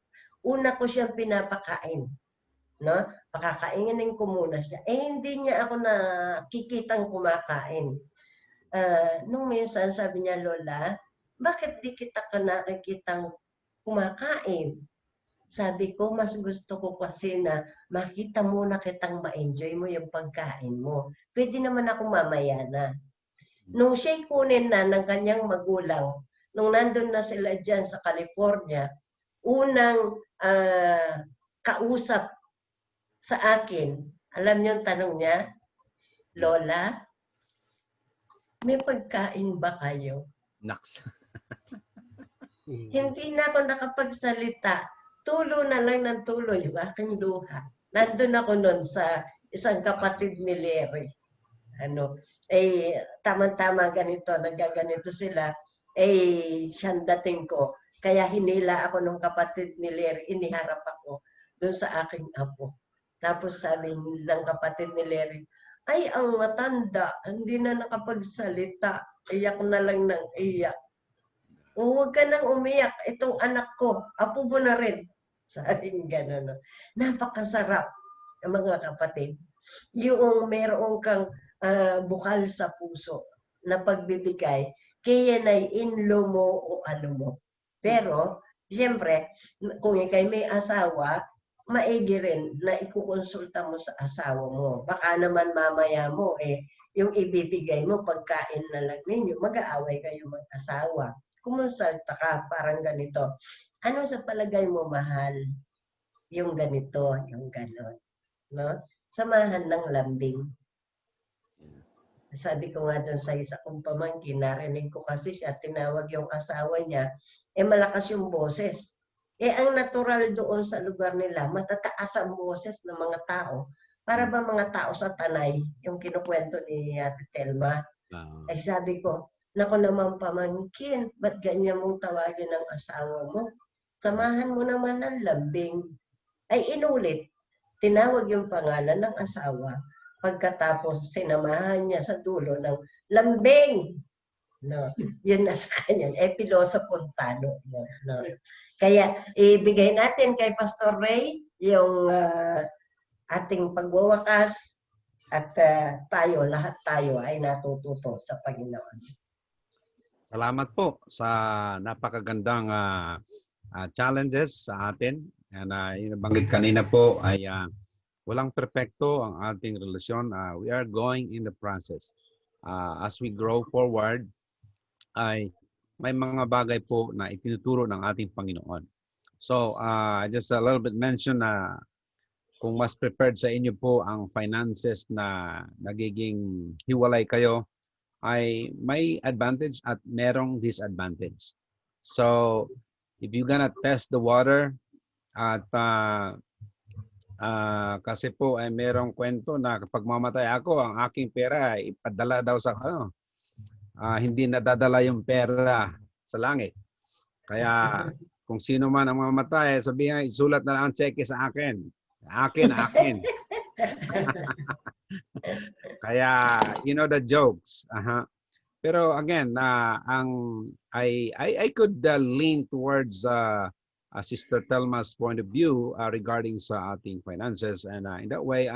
Una ko siyang pinapakain, no? Pakakainin ko muna siya. Eh, hindi niya ako nakikitang kumakain. Nung minsan, sabi niya, Lola, bakit di kita ka nakikitang kumakain? Sabi ko, mas gusto ko kasi na makita muna kitang ma-enjoy mo yung pagkain mo. Pwede naman ako mamaya na. Nung siya'y kunin na ng kanyang magulang, nung nandun na sila dyan sa California, unang kausap sa akin, alam niyo yung tanong niya, Lola, may pagkain ba kayo? Naks. Hindi na ako nakapagsalita. Tulo na lang ng tulo yung aking luha. Nandun ako nun sa isang kapatid ni Larry. Tama-tama ganito, nagaganito sila. Siyang dating ko. Kaya hinila ako ng kapatid ni Larry, iniharap ako doon sa aking apo. Tapos sabi ng kapatid ni Larry, ay, ang matanda, hindi na nakapagsalita. Iyak na lang ng iyak. O, huwag ka nang umiyak. Itong anak ko, apo mo na rin. Sabi gano'n. No? Napakasarap, mga kapatid. Yung meron kang bukal sa puso na pagbibigay, kaya na inlo mo o ano mo. Pero, siyempre, kung ikay may asawa, maigi rin na ikukonsulta mo sa asawa mo. Baka naman mamaya mo, yung ibibigay mo, pagkain na lang ninyo, mag-aaway kayo mag-asawa. Kumonsulta ka, parang ganito. Ano sa palagay mo, mahal? Yung ganito, yung ganon. No? Samahan ng lambing. Sabi ko nga doon sa isa kong pamangkin, narinig ko kasi siya, tinawag yung asawa niya, malakas yung boses. Ang natural doon sa lugar nila, matataas ang boses ng mga tao. Para ba mga tao sa Tanay, yung kinukwento ni Ate Telma? Sabi ko, naku naman pamangkin, ba't ganyan mong tawagin ang asawa mo? Samahan mo naman ng lambing. Inulit, tinawag yung pangalan ng asawa. Pagkatapos, sinamahan niya sa dulo ng lambing. No, yun na sa kanya. Piloso Puntano. No. Kaya, ibigay natin kay Pastor Ray yung ating pagwawakas at lahat tayo ay natututo sa Panginoon. Salamat po sa napakagandang challenges sa atin. Yung nabanggit kanina po ay walang perpekto ang ating relasyon. We are going in the process. As we grow forward, ay may mga bagay po na itinuturo ng ating Panginoon. So, just a little bit mention na kung mas prepared sa inyo po ang finances na nagiging hiwalay kayo, ay may advantage at merong disadvantage. So, if you're gonna test the water, at kasi po ay merong kwento na kapag mamatay ako, ang aking pera ay ipadala daw sa hindi nadadala yung pera sa langit. Kaya kung sino man ang mamatay, sabihin, isulat na lang ang cheque sa akin. Akin. Kaya, you know the jokes. Pero again, I could lean towards Sister Telma's point of view regarding sa ating finances, and in that way,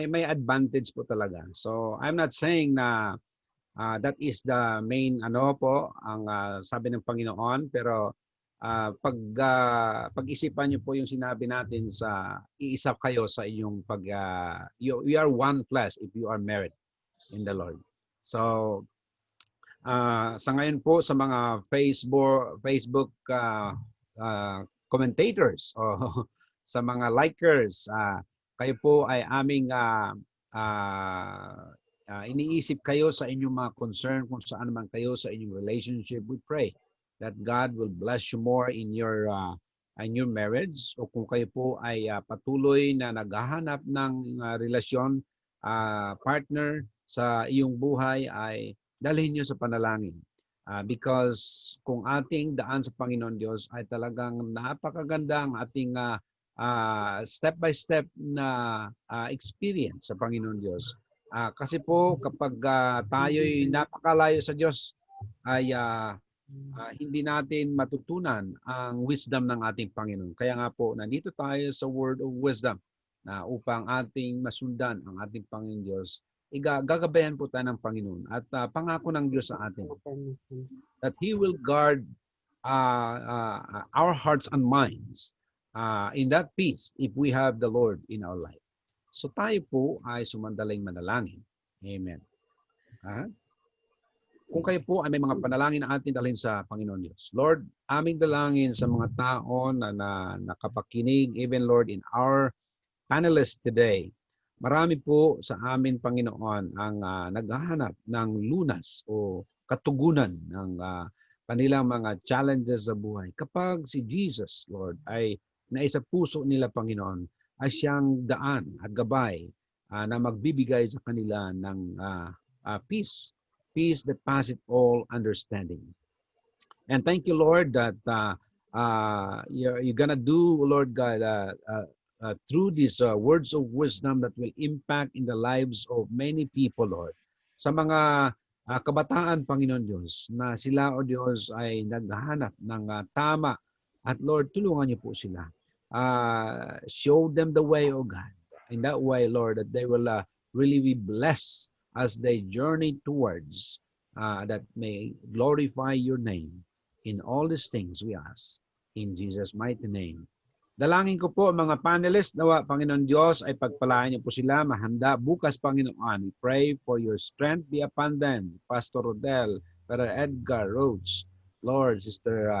may advantage po talaga. So I'm not saying na that is the main ang sabi ng Panginoon, pero pag-isipan niyo po yung sinabi natin sa iisa kayo sa inyong you are one flesh if you are married in the Lord. So sa ngayon po sa mga Facebook commentators o sa mga likers, kayo po ay aming iniisip kayo sa inyong mga concern kung saan man kayo sa inyong relationship. We pray that God will bless you more in your a new marriage o kung kayo po ay patuloy na naghahanap ng relasyon, partner sa iyong buhay, ay dalhin niyo sa panalangin. Because kung ating daan sa Panginoon Diyos ay talagang napakaganda ang ating step-by-step na experience sa Panginoon Diyos. Kasi po kapag tayo'y napakalayo sa Diyos, ay hindi natin matutunan ang wisdom ng ating Panginoon. Kaya nga po, nandito tayo sa Word of Wisdom na upang ating masundan ang ating Panginoon Diyos. Gagabayan po tayo ng Panginoon at pangako ng Diyos sa atin that He will guard our hearts and minds in that peace if we have the Lord in our life. So tayo po ay sumandaling manalangin. Amen. Kung kayo po ay may mga panalangin na atin dalhin sa Panginoon Diyos. Lord, aming dalangin sa mga tao na nakapakinig, even Lord in our panelists today. Marami po sa amin, Panginoon, ang naghahanap ng lunas o katugunan ng kanilang mga challenges sa buhay. Kapag si Jesus, Lord, ay naisa puso nila, Panginoon, ay siyang daan at gabay na magbibigay sa kanila ng peace. Peace that passeth all understanding. And thank you, Lord, that you're gonna do, Lord God, through these words of wisdom that will impact in the lives of many people, Lord. Sa mga kabataan, Panginoon Diyos, na sila, O Diyos, ay naghahanap ng tama. At Lord, tulungan niyo po sila. Show them the way, O God. In that way, Lord, that they will really be blessed as they journey towards that may glorify your name. In all these things we ask. In Jesus' mighty name. Dalangin ko po mga panelists, nawa Panginoon Diyos ay pagpalain niyo po sila, mahanda bukas Panginoon. We pray for your strength be upon them. Pastor Rodel, Brother Edgar Roach, Lord, Sister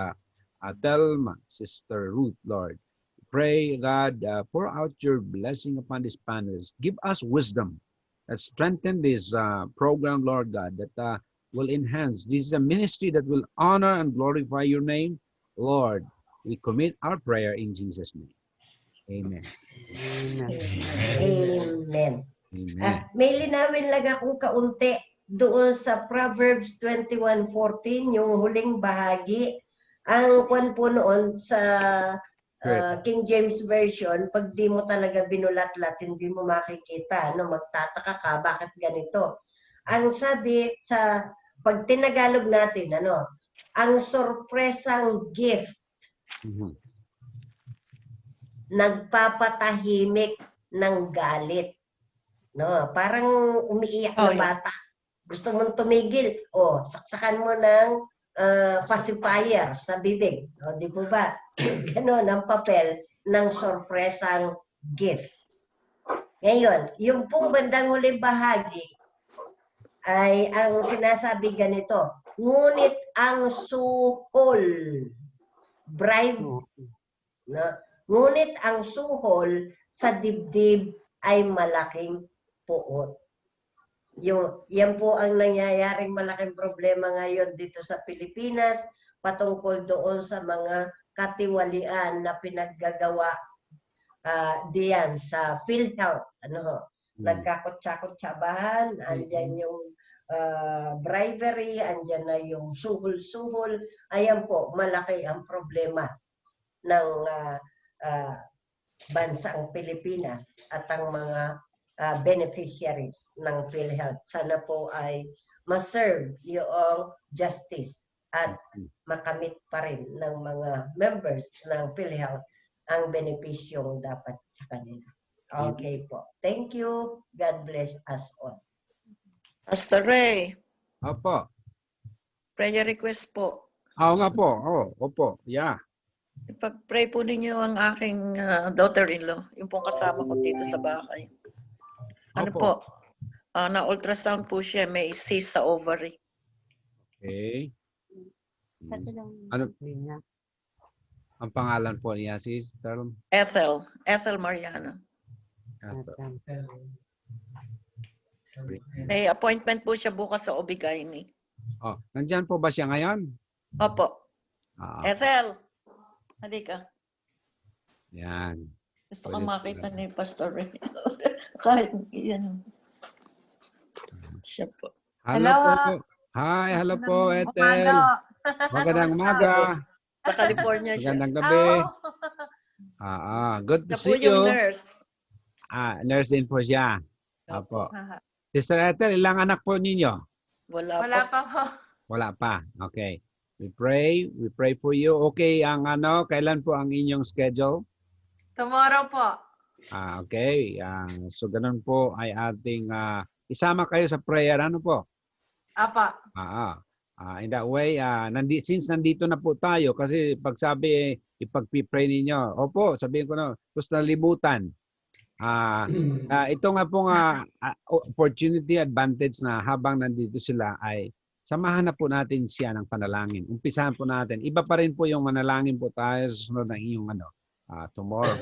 Thelma, Sister Ruth, Lord. Pray, God, pour out your blessing upon these panelists. Give us wisdom that strengthen this program, Lord God, that will enhance. This is a ministry that will honor and glorify your name. Lord, we commit our prayer in Jesus' name. Amen. Amen. May linawin lang akong kaunti doon sa Proverbs 21:14, yung huling bahagi. Ang kwan po noon sa King James Version, pag di mo talaga binulatlat, hindi mo makikita. Magtataka ka, bakit ganito? Ang sabi sa pag tinagalog natin, ang sorpresang gift, nagpapatahimik ng galit. Parang umiiyak na bata. Gusto mong tumigil, saksakan mo ng pacifier sa bibig. Di po ba? Ganon ang papel ng sorpresang gift. Ngayon, yung pong bandang huling bahagi ay ang sinasabi ganito, ngunit ang suhol, bribe, ngunit ang suhol sa dibdib ay malaking puot. Yan po ang nangyayaring malaking problema ngayon dito sa Pilipinas patungkol doon sa mga katiwalian na pinaggagawa diyan sa PhilHealth. Nagkakutsa-kutsabahan, andyan yung bribery, andyan na yung suhol-suhol. Ayan po, malaki ang problema ng bansang Pilipinas at ang mga beneficiaries ng PhilHealth. Sana po ay ma-serve yung justice at makamit pa rin ng mga members ng PhilHealth ang benepisyong dapat sa kanila. Okay po. Thank you. God bless us all. Pastor Ray. Opo. Prayer request po. Oo nga po. Opo. Yeah. Ipag-pray po ninyo ang aking daughter-in-law. Yung pong kasama ko dito sa bahay. Ano Opo. po? Na-ultrasound po siya. May cyst sa ovary. Okay. Ano? Ang pangalan po niya, Sister? Ethel Mariano. May appointment po siya bukas sa OB-GYN. Nandyan po ba siya ngayon? Opo. Ethel, halika. Yan. Gusto ko makita ni Pastor Ray. Kahit yan. Siya po. Hello po. Hi, hello po, Ethel. Magandang umaga. Sa California siya. Magandang gabi. Good to Siya po see yung you. nurse. Nurse din po siya. Apo. Sister Ethel, ilang anak po ninyo? Wala pa po. Wala pa. Okay. We pray for you. Okay, kailan po ang inyong schedule? Tomorrow po. Okay. So ganun po ay ating isama kayo sa prayer. Ano po? Apa. In that way, since nandito na po tayo, kasi pag sabi, ipag-pray ninyo, opo, sabihin ko na, gusto na libutan. Ito nga pong opportunity, advantage na habang nandito sila ay samahan na po natin siya ng panalangin. Umpisahan po natin. Iba pa rin po yung manalangin po tayo sa sunod ng iyong tomorrow.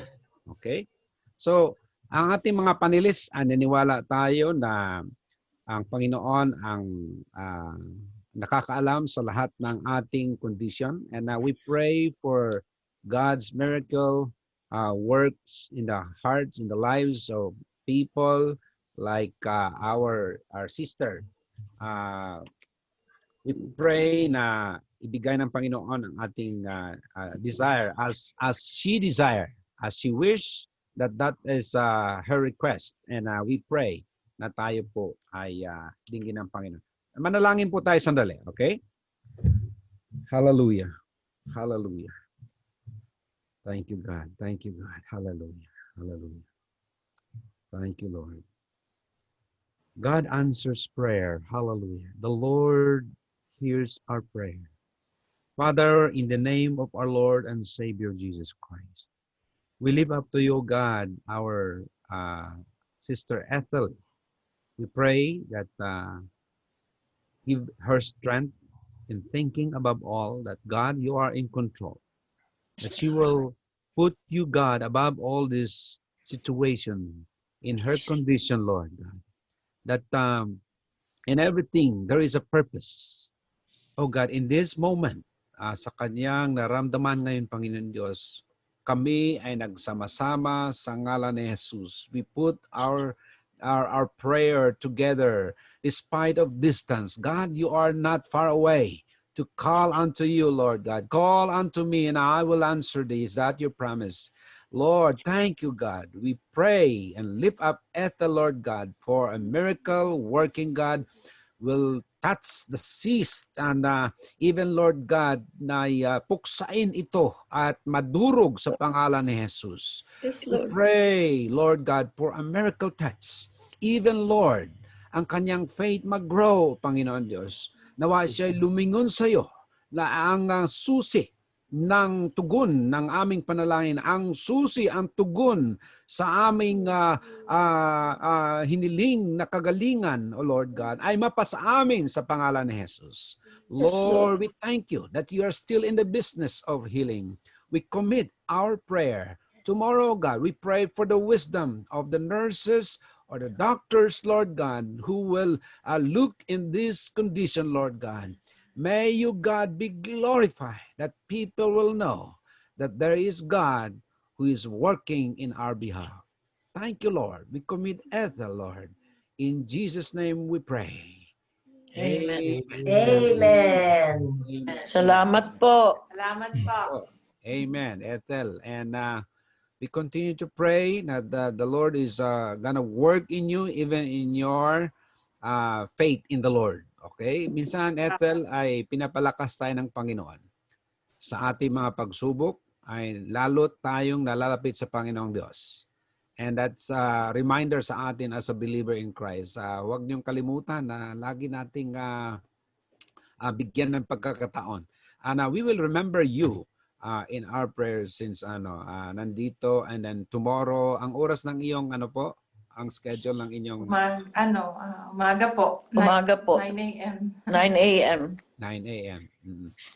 Okay? So, ang ating mga panelis, naniniwala tayo na ang Panginoon ang nakakaalam sa lahat ng ating condition. And we pray for God's miracle works in the hearts, in the lives of people like our sister. We pray na ibigay ng Panginoon ang ating desire as she desire, as she wish, that is her request. And we pray na tayo po ay dinggin ng Panginoon. Manalangin po tayo sandali, okay? Hallelujah. Hallelujah. Thank you, God. Thank you, God. Hallelujah. Hallelujah. Thank you, Lord. God answers prayer. Hallelujah. The Lord hears our prayer. Father, in the name of our Lord and Savior Jesus Christ, we lift up to you, God, our sister Ethel. We pray that give her strength in thinking above all that, God, you are in control. That she will put you, God, above all this situation in her condition, Lord God. That in everything, there is a purpose. Oh God, in this moment, sa kanyang naramdaman ngayon, Panginoon Diyos, kami ay nagsama-sama sa ngalan ni Jesus. We put our prayer together despite of distance. God, you are not far away to call unto you, Lord God. Call unto me and I will answer thee. Is that your promise? Lord, thank you, God. We pray and lift up Ethel, Lord God, for a miracle working God will touch the cyst and even, Lord God, na puksain ito at madurog sa pangalan ni Jesus. Yes, We Lord. pray, Lord God, for a miracle touch. Even, Lord, ang kanyang faith mag-grow, Panginoon Diyos. Nawa siya'y lumingon sa iyo na ang susi ng tugon ng aming panalangin, ang susi, ang tugon sa aming hiniling na kagalingan, O Lord God, ay mapasa amin sa pangalan ni Jesus. Lord, we thank you that you are still in the business of healing. We commit our prayer. Tomorrow, God, we pray for the wisdom of the nurses or the doctors, Lord God, who will look in this condition, Lord God. May you, God, be glorified, that people will know that there is God who is working in our behalf. Thank you, Lord. We commit Ethel, Lord. In Jesus' name we pray. Amen. Amen. Salamat po. Salamat po. Amen, Ethel. And we continue to pray that the Lord is gonna work in you, even in your faith in the Lord. Okay? Minsan, Ethel, ay pinapalakas tayo ng Panginoon. Sa ating mga pagsubok, ay lalo tayong nalalapit sa Panginoong Diyos. And that's a reminder sa atin as a believer in Christ. Huwag niyong kalimutan na lagi nating bigyan ng pagkakataon. And we will remember you in our prayers since nandito, and then tomorrow, ang oras ng iyong ang schedule ng inyong... Umaga po. Umaga po. 9 a.m. 9 a.m. 9 a.m.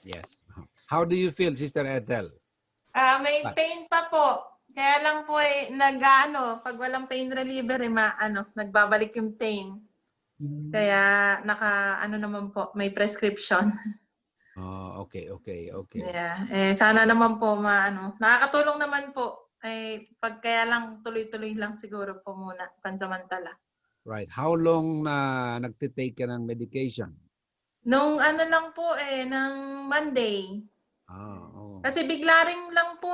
Yes. How do you feel, Sister Ethel? May pain pa po. Kaya lang po pag walang pain reliever, nagbabalik yung pain. Kaya naman po, may prescription. Oh, okay. Yeah. Sana naman po nakakatulong naman po kaya lang tuloy-tuloy lang siguro po muna, pansamantala. Right. How long na nagtitake ka ng medication? Nung ano lang po ng Monday. Oh. Kasi bigla rin lang po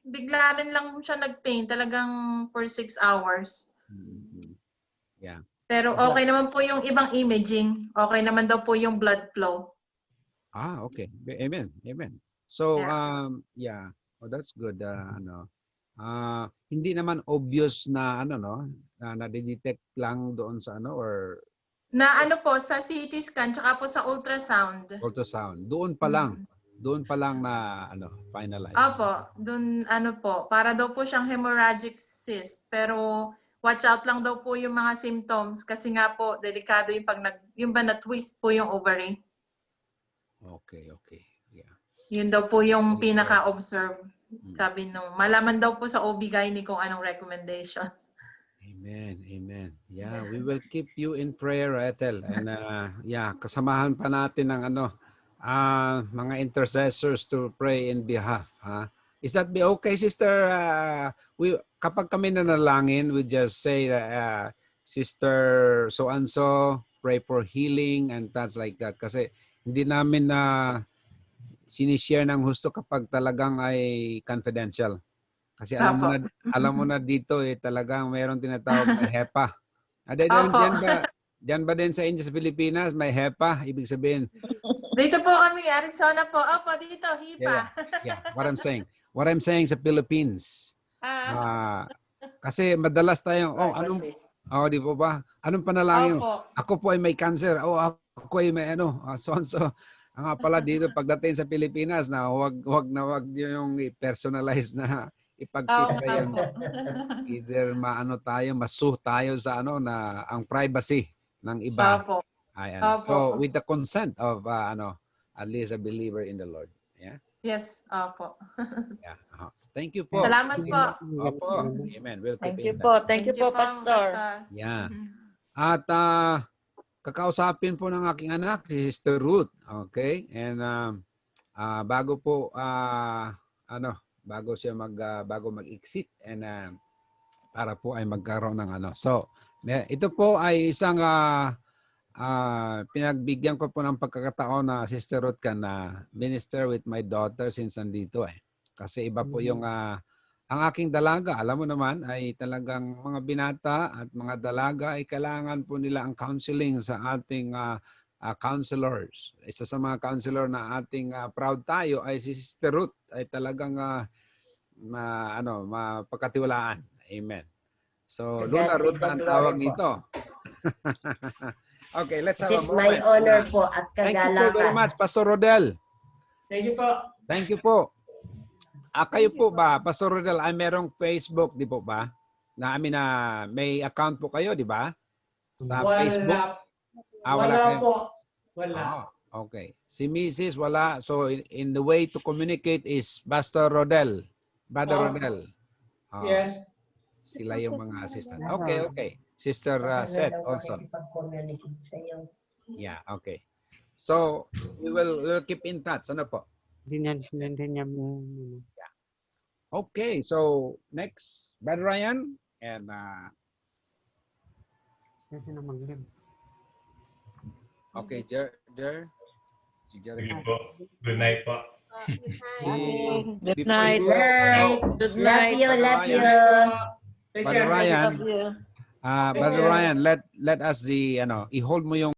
bigla rin lang siya nag-pain talagang for 6 hours. Yeah. Pero okay naman po yung ibang imaging. Okay naman daw po yung blood flow. Okay. Amen. So, Yeah. Oh, that's good. Hindi naman obvious na na-detect lang doon sa or Na po sa CT scan tsaka po sa ultrasound. ultrasound. Doon pa lang na finalize. Opo, dun po, para daw po siyang hemorrhagic cyst. Pero watch out lang daw po yung mga symptoms kasi nga po delikado yung yung ba na-twist po yung ovary. Okay. Yeah. Yun daw po yung pinaka-observe. Sabi malaman daw po sa OB-GYN kung anong recommendation. Amen. Yeah, we will keep you in prayer, Ethel. And kasamahan pa natin ng mga intercessors to pray in behalf. Is that be okay, sister? Kapag kami nanalangin, we just say, Sister so-and-so, pray for healing and things like that. Kasi hindi namin sinishare ng husto kapag talagang ay confidential. Kasi alam mo na dito talagang mayroong tinatawag na HEPA. Diyan ba din sa inyo sa Pilipinas may HEPA? Ibig sabihin. Dito po kami, Arizona po. Opo, dito, HIPAA. Yeah. What I'm saying sa Philippines. Kasi madalas tayong, di po ba? Anong panalangin? Ako po ay may cancer. Ako ay may so-and-so. Nga pala dito pagdating sa Pilipinas na wag yung personalize na ipagkita yan. Either masuh tayo sa na ang privacy ng iba. So with the consent of at least a believer in the Lord. Yeah. Yes, opo. Yeah. Thank you po. Salamat po. Opo. Amen. We'll keep it. Thank you po, Pastor. Yeah. At kakausapin po ng aking anak si Sister Ruth. Okay? And bago po bago siya bago mag-exit and para po ay magkaroon ng So, ito po ay isang pinagbigyan ko po ng pagkakataon na Sister Ruth ka na minister with my daughter since nandito Kasi iba po yung ang aking dalaga, alam mo naman, ay talagang mga binata at mga dalaga ay kailangan po nila ang counseling sa ating counselors. Isa sa mga counselor na ating proud tayo ay si Sister Ruth ay talagang mapagkatiwalaan. Amen. So, Luna Ruth ang tawag dito. Okay, let's have a moment. It is my honor po at kagalakan. Thank you very much, Pastor Rodel. Thank you po. Thank you po. Kayo po ba, Pastor Rodel, ay merong Facebook, di po ba? May account po kayo, di ba? Sa Facebook? Wala po. Wala. Okay. Si Mrs. wala. So, in the way to communicate is Pastor Rodel. Brother Rodel. Yes. Sila yung mga assistant. Okay. Sister Seth also. Yeah, okay. So, we'll keep in touch. Ano po? Okay, so next, Brother Ryan and okay, Jer. Si Jer. Good night po. Good night. Good night. Love you. Brother Ryan, let us i-hold mo yung